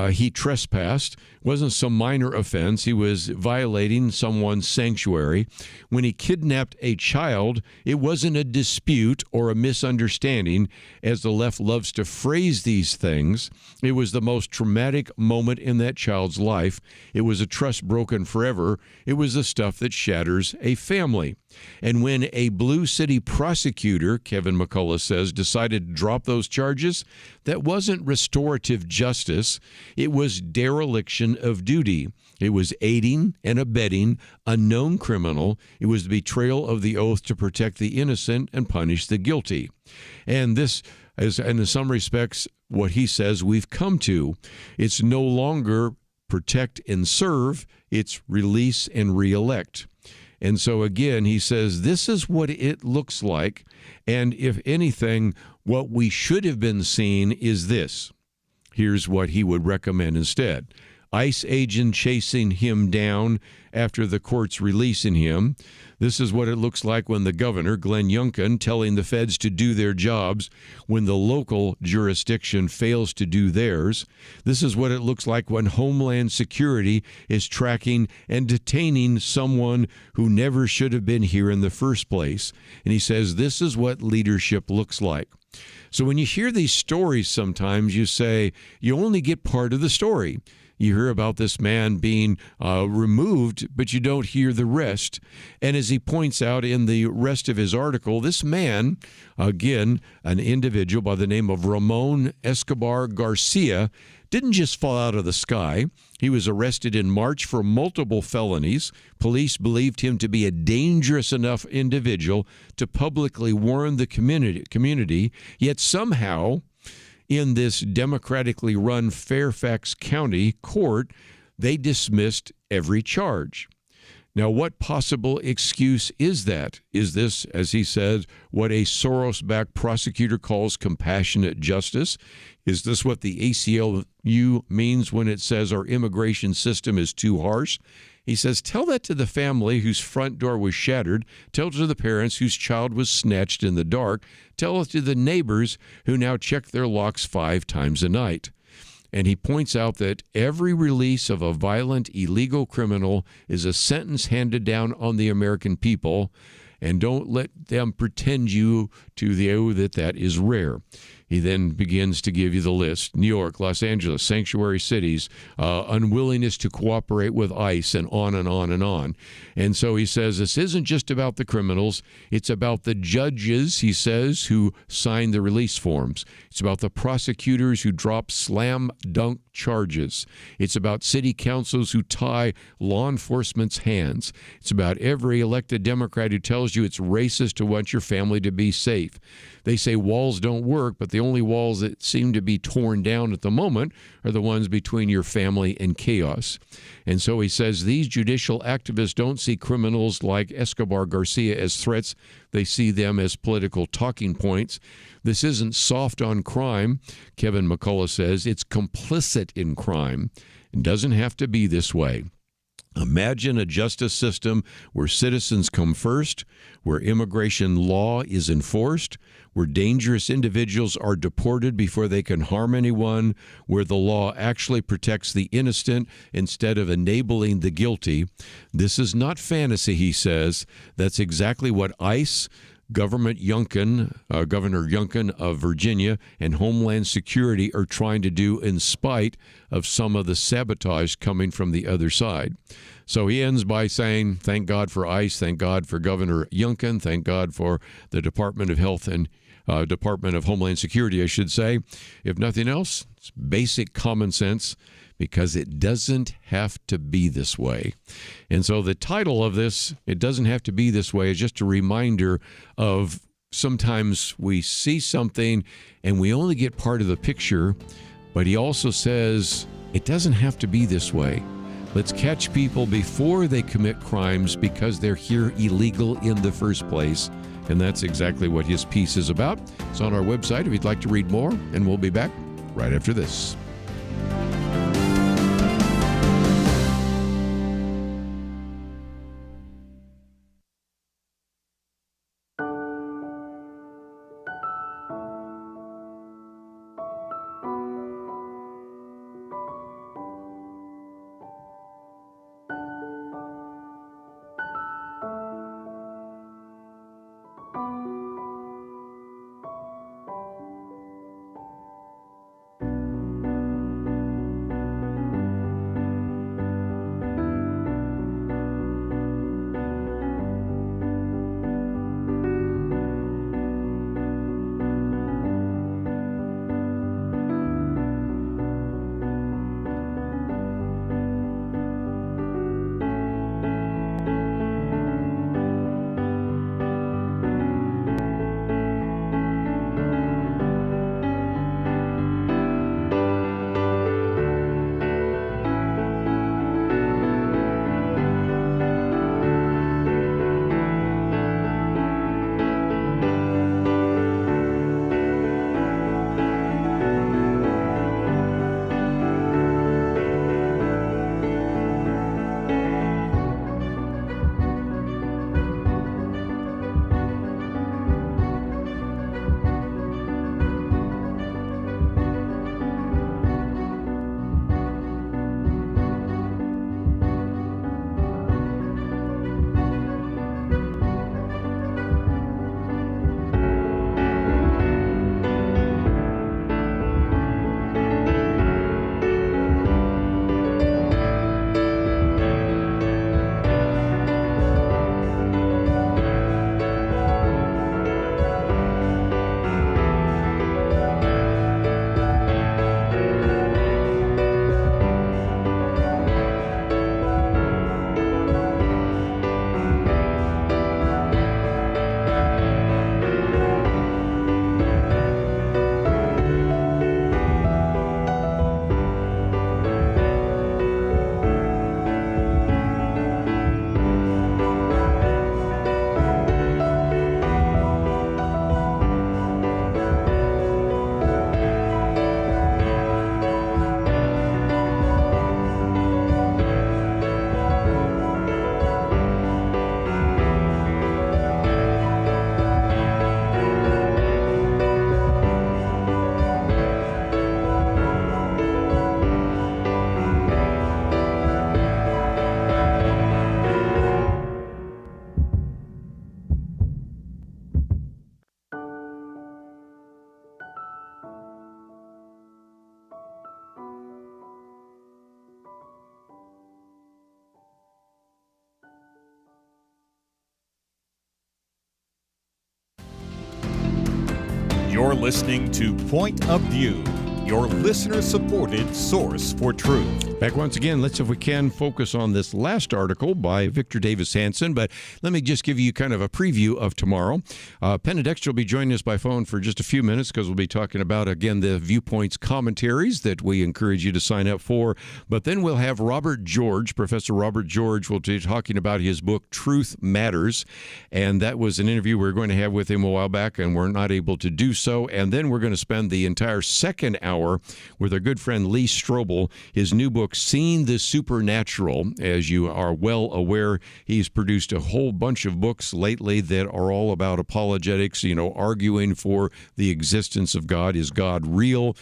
Speaker 1: He trespassed. It wasn't some minor offense. He was violating someone's sanctuary. When he kidnapped a child, it wasn't a dispute or a misunderstanding, as the left loves to phrase these things. It was the most traumatic moment in that child's life. It was a trust broken forever. It was the stuff that shatters a family. And when a Blue City prosecutor, Kevin McCullough says, decided to drop those charges, that wasn't restorative justice. It was dereliction of duty. It was aiding and abetting a known criminal. It was the betrayal of the oath to protect the innocent and punish the guilty. And this is, in some respects, what he says we've come to. It's no longer protect and serve, it's release and reelect. And so, again, he says this is what it looks like. And if anything, what we should have been seeing is this. Here's what he would recommend instead. ICE agent chasing him down after the courts releasing him. This is what it looks like when the governor, Glenn Youngkin, telling the feds to do their jobs when the local jurisdiction fails to do theirs. This is what it looks like when Homeland Security is tracking and detaining someone who never should have been here in the first place. And he says this is what leadership looks like. So when you hear these stories, sometimes you say you only get part of the story. You hear about this man being removed, but you don't hear the rest. And as he points out in the rest of his article, this man, again, an individual by the name of Ramon Escobar Garcia, didn't just fall out of the sky. He was arrested in March for multiple felonies. Police believed him to be a dangerous enough individual to publicly warn the community, yet somehow, in this democratically run Fairfax County court, they dismissed every charge. Now, what possible excuse is that? Is this, as he said, what a Soros-backed prosecutor calls compassionate justice? Is this what the ACLU means when it says our immigration system is too harsh? He says, tell that to the family whose front door was shattered. Tell it to the parents whose child was snatched in the dark. Tell it to the neighbors who now check their locks 5 times a night. And he points out that every release of a violent, illegal criminal is a sentence handed down on the American people, and don't let them pretend you that is rare. He then begins to give you the list. New York, Los Angeles, sanctuary cities, unwillingness to cooperate with ICE, and on and on and on. And so he says this isn't just about the criminals. It's about the judges, he says, who sign the release forms. It's about the prosecutors who drop slam dunk charges. It's about city councils who tie law enforcement's hands. It's about every elected Democrat who tells you it's racist to want your family to be safe. They say walls don't work, but the only walls that seem to be torn down at the moment are the ones between your family and chaos. And so he says these judicial activists don't see criminals like Escobar Garcia as threats. They see them as political talking points. This isn't soft on crime, Kevin McCullough says. It's complicit in crime. It doesn't have to be this way. Imagine a justice system where citizens come first, where immigration law is enforced, where dangerous individuals are deported before they can harm anyone, where the law actually protects the innocent instead of enabling the guilty. This is not fantasy, he says. That's exactly what ICE, Governor Youngkin of Virginia, and Homeland Security are trying to do in spite of some of the sabotage coming from the other side. So he ends by saying, thank God for ICE, thank God for Governor Youngkin, thank God for the Department of Health and Department of Homeland Security, I should say. If nothing else, it's basic common sense, because it doesn't have to be this way. And so the title of this, It Doesn't Have to Be This Way, is just a reminder of sometimes we see something and we only get part of the picture, but he also says it doesn't have to be this way. Let's catch people before they commit crimes because they're here illegal in the first place. And that's exactly what his piece is about. It's on our website if you'd like to read more, and we'll be back right after this.
Speaker 2: You're listening to Point of View, your listener-supported source for truth.
Speaker 1: Back once again, let's, if we can, focus on this last article by Victor Davis Hanson, but let me just give you kind of a preview of tomorrow. Penn and Dexter will be joining us by phone for just a few minutes because we'll be talking about, again, the Viewpoints commentaries that we encourage you to sign up for. But then we'll have Robert George, Professor Robert George, will be talking about his book, Truth Matters. And that was an interview we were going to have with him a while back, and we're not able to do so. And then we're going to spend the entire second hour hour with our good friend Lee Strobel. His new book, Seeing the Supernatural. As you are well aware, he's produced a whole bunch of books lately that are all about apologetics, arguing for the existence of God. Is God real?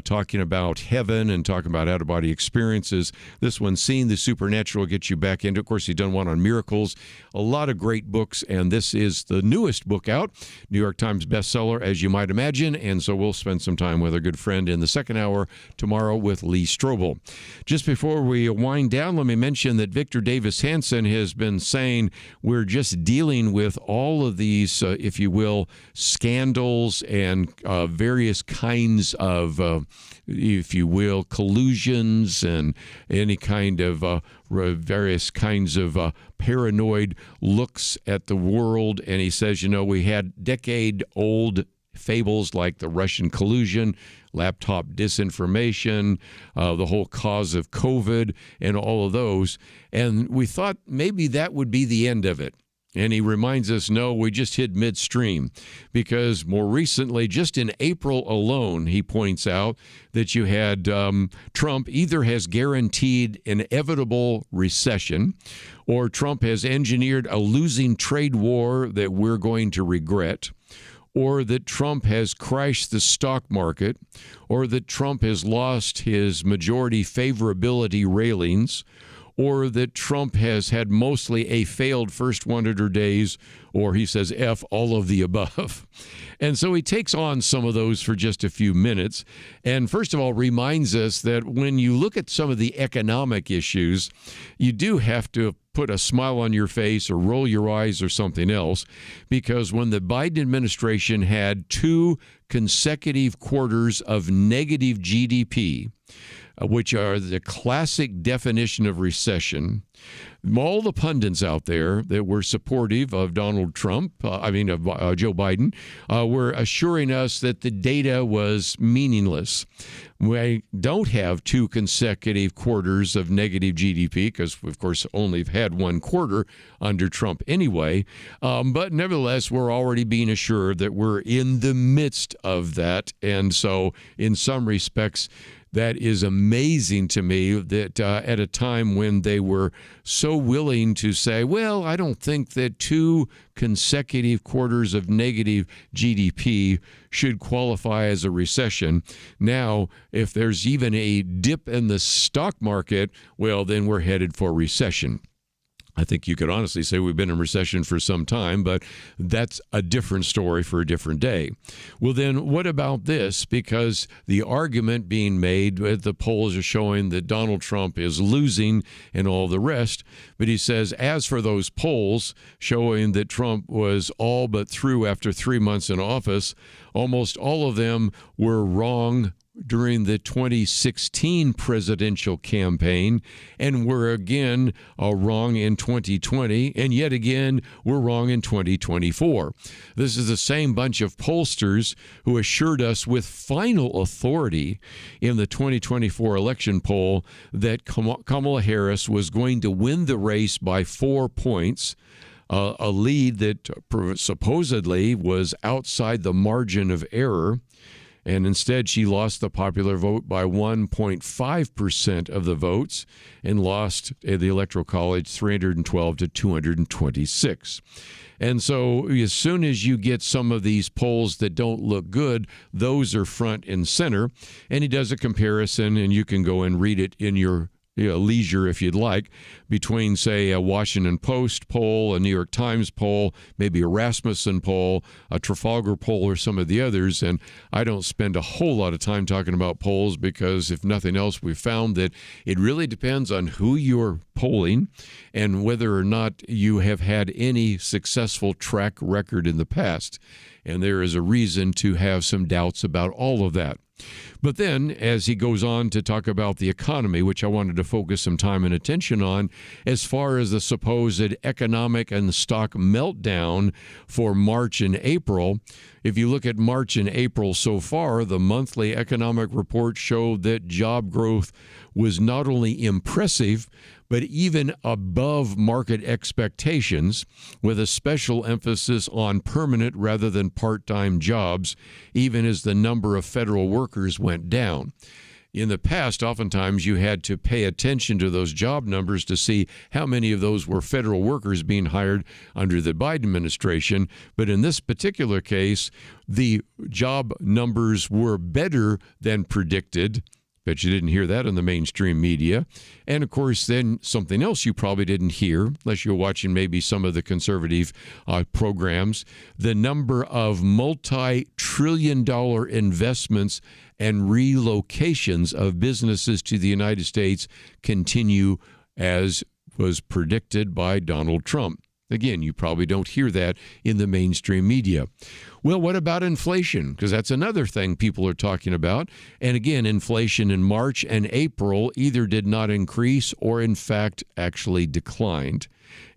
Speaker 1: Talking about heaven and talking about out-of-body experiences. This one, Seeing the Supernatural, gets you back into. Of course, he's done one on miracles. A lot of great books, and this is the newest book out. New York Times bestseller, as you might imagine, and so we'll spend some time with our good friend in the second hour tomorrow with Lee Strobel. Just before we wind down, let me mention that Victor Davis Hanson has been saying we're just dealing with all of these, if you will, scandals and various kinds of, if you will, collusions and any kind of various kinds of paranoid looks at the world. And he says, we had decade-old fables like the Russian collusion, laptop disinformation, the whole cause of COVID, and all of those. And we thought maybe that would be the end of it. And he reminds us, no, we just hit midstream, because more recently, just in April alone, he points out that you had Trump either has guaranteed inevitable recession, or Trump has engineered a losing trade war that we're going to regret, or that Trump has crashed the stock market, or that Trump has lost his majority favorability railings, or that Trump has had mostly a failed first 100 days, or he says F, all of the above. And so he takes on some of those for just a few minutes. And first of all, reminds us that when you look at some of the economic issues, you do have to put a smile on your face or roll your eyes or something else, because when the Biden administration had 2 consecutive quarters of negative GDP, which are the classic definition of recession, all the pundits out there that were supportive of Donald Trump, Joe Biden, were assuring us that the data was meaningless. We don't have 2 consecutive quarters of negative GDP because, of course, only have had 1 quarter under Trump anyway. But nevertheless, we're already being assured that we're in the midst of that. And so in some respects, that is amazing to me that at a time when they were so willing to say, well, I don't think that 2 consecutive quarters of negative GDP should qualify as a recession. Now, if there's even a dip in the stock market, well, then we're headed for recession. I think you could honestly say we've been in recession for some time, but that's a different story for a different day. Well, then what about this? Because the argument being made, the polls are showing that Donald Trump is losing and all the rest. But he says, as for those polls showing that Trump was all but through after 3 months in office, almost all of them were wrong during the 2016 presidential campaign, and we're again wrong in 2020, and yet again we're wrong in 2024. This is the same bunch of pollsters who assured us with final authority in the 2024 election poll that Kamala Harris was going to win the race by 4 points, a lead that supposedly was outside the margin of error. And instead, she lost the popular vote by 1.5% of the votes and lost the Electoral College 312 to 226. And so as soon as you get some of these polls that don't look good, those are front and center. And he does a comparison, and you can go and read it in your leisure if you'd like, between, say, a Washington Post poll, a New York Times poll, maybe a Rasmussen poll, a Trafalgar poll, or some of the others. And I don't spend a whole lot of time talking about polls because, if nothing else, we've found that it really depends on who you're polling and whether or not you have had any successful track record in the past. And there is a reason to have some doubts about all of that. But then, as he goes on to talk about the economy, which I wanted to focus some time and attention on, as far as the supposed economic and stock meltdown for March and April, if you look at March and April so far, the monthly economic report showed that job growth was not only impressive, but even above market expectations, with a special emphasis on permanent rather than part-time jobs, even as the number of federal workers went down. In the past, oftentimes you had to pay attention to those job numbers to see how many of those were federal workers being hired under the Biden administration. But in this particular case, the job numbers were better than predicted. Bet you didn't hear that in the mainstream media. And of course, then something else you probably didn't hear, unless you're watching maybe some of the conservative programs, the number of multi-trillion-dollar investments and relocations of businesses to the United States continue as was predicted by Donald Trump. Again, you probably don't hear that in the mainstream media. Well, what about inflation? Because that's another thing people are talking about. And again, inflation in March and April either did not increase or, in fact, actually declined.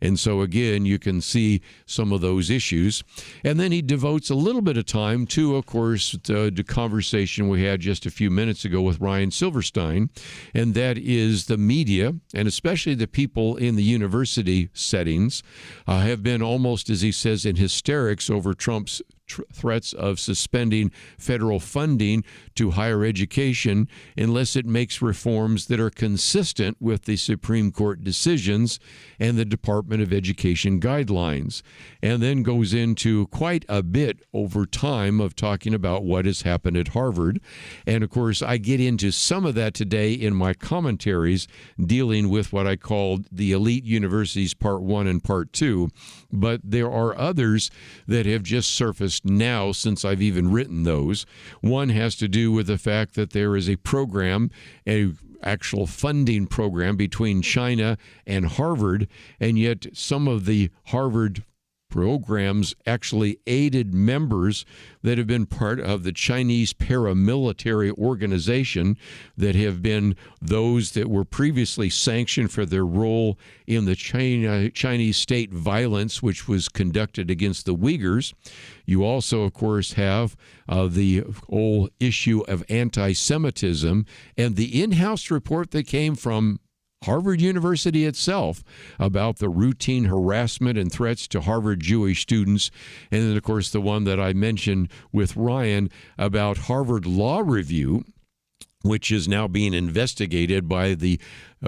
Speaker 1: And so, again, you can see some of those issues. And then he devotes a little bit of time to, of course, the conversation we had just a few minutes ago with Ryan Silverstein, and that is the media, and especially the people in the university settings, have been almost, as he says, in hysterics over Trump's threats of suspending federal funding to higher education unless it makes reforms that are consistent with the Supreme Court decisions and the Department of Education guidelines, and then goes into quite a bit over time of talking about what has happened at Harvard. And of course, I get into some of that today in my commentaries dealing with what I called the elite universities part 1 and part 2, but there are others that have just surfaced now since I've even written those. One has to do with the fact that there is a program, a actual funding program between China and Harvard, and yet some of the Harvard programs actually aided members that have been part of the Chinese paramilitary organization that have been those that were previously sanctioned for their role in the Chinese state violence, which was conducted against the Uyghurs. You also, of course, have the whole issue of anti-Semitism and the in-house report that came from Harvard University itself about the routine harassment and threats to Harvard Jewish students. And then, of course, the one that I mentioned with Ryan about Harvard Law Review, which is now being investigated by the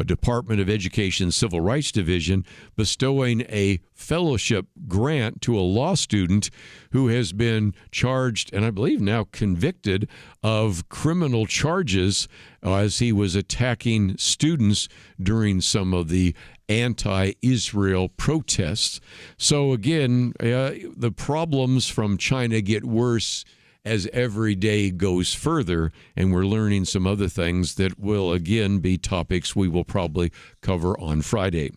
Speaker 1: Department of Education Civil Rights Division, bestowing a fellowship grant to a law student who has been charged, and I believe now convicted, of criminal charges as he was attacking students during some of the anti-Israel protests. So again, the problems from China get worse as every day goes further, and we're learning some other things that will, again, be topics we will probably cover on Friday.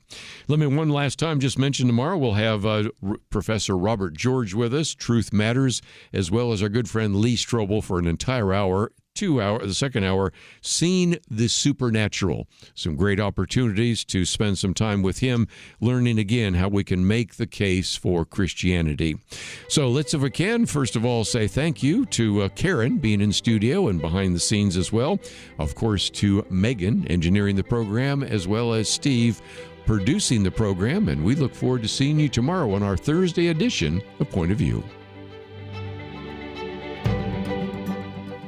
Speaker 1: Let me one last time just mention tomorrow we'll have Professor Robert George with us, Truth Matters, as well as our good friend Lee Strobel for an entire hour. The second hour, Seeing the Supernatural. Some great opportunities to spend some time with him, learning again how we can make the case for Christianity. So let's, if we can, first of all, say thank you to Karen being in studio and behind the scenes as well. Of course, to Megan engineering the program, as well as Steve producing the program. And we look forward to seeing you tomorrow on our Thursday edition of Point of View.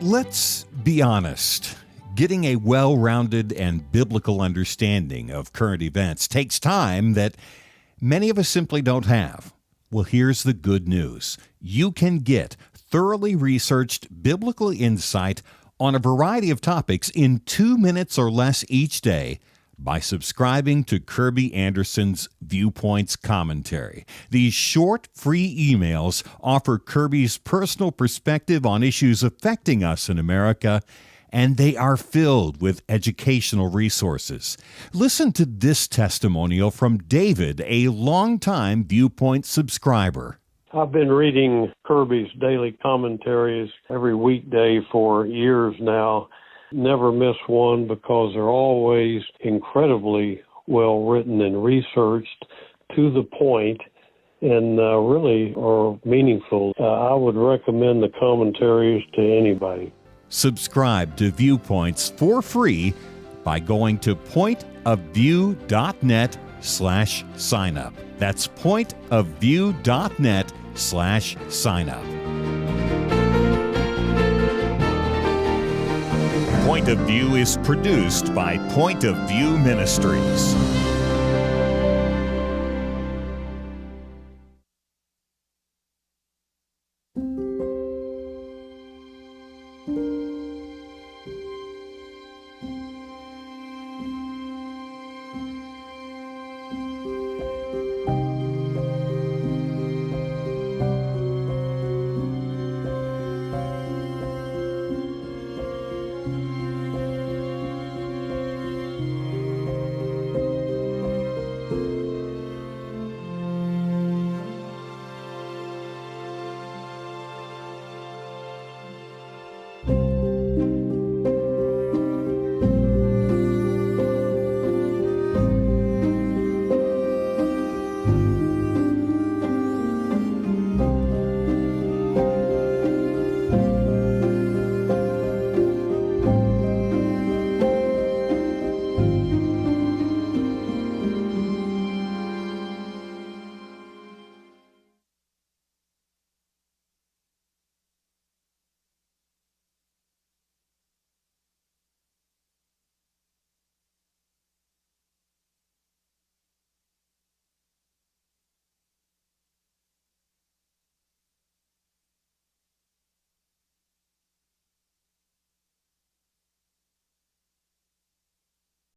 Speaker 2: Let's be honest. Getting a well-rounded and biblical understanding of current events takes time that many of us simply don't have. Well, here's the good news. You can get thoroughly researched biblical insight on a variety of topics in 2 minutes or less each day by subscribing to Kerby Anderson's Viewpoints Commentary. These short, free emails offer Kerby's personal perspective on issues affecting us in America, and they are filled with educational resources. Listen to this testimonial from David, a longtime Viewpoint subscriber.
Speaker 5: I've been reading Kerby's daily commentaries every weekday for years now. Never miss one because they're always incredibly well written and researched, to the point, and really are meaningful. I would recommend the commentaries to anybody.
Speaker 2: Subscribe to Viewpoints for free by going to point pointofview.net/signup. That's pointofview.net/signup. Point of View is produced by Point of View Ministries.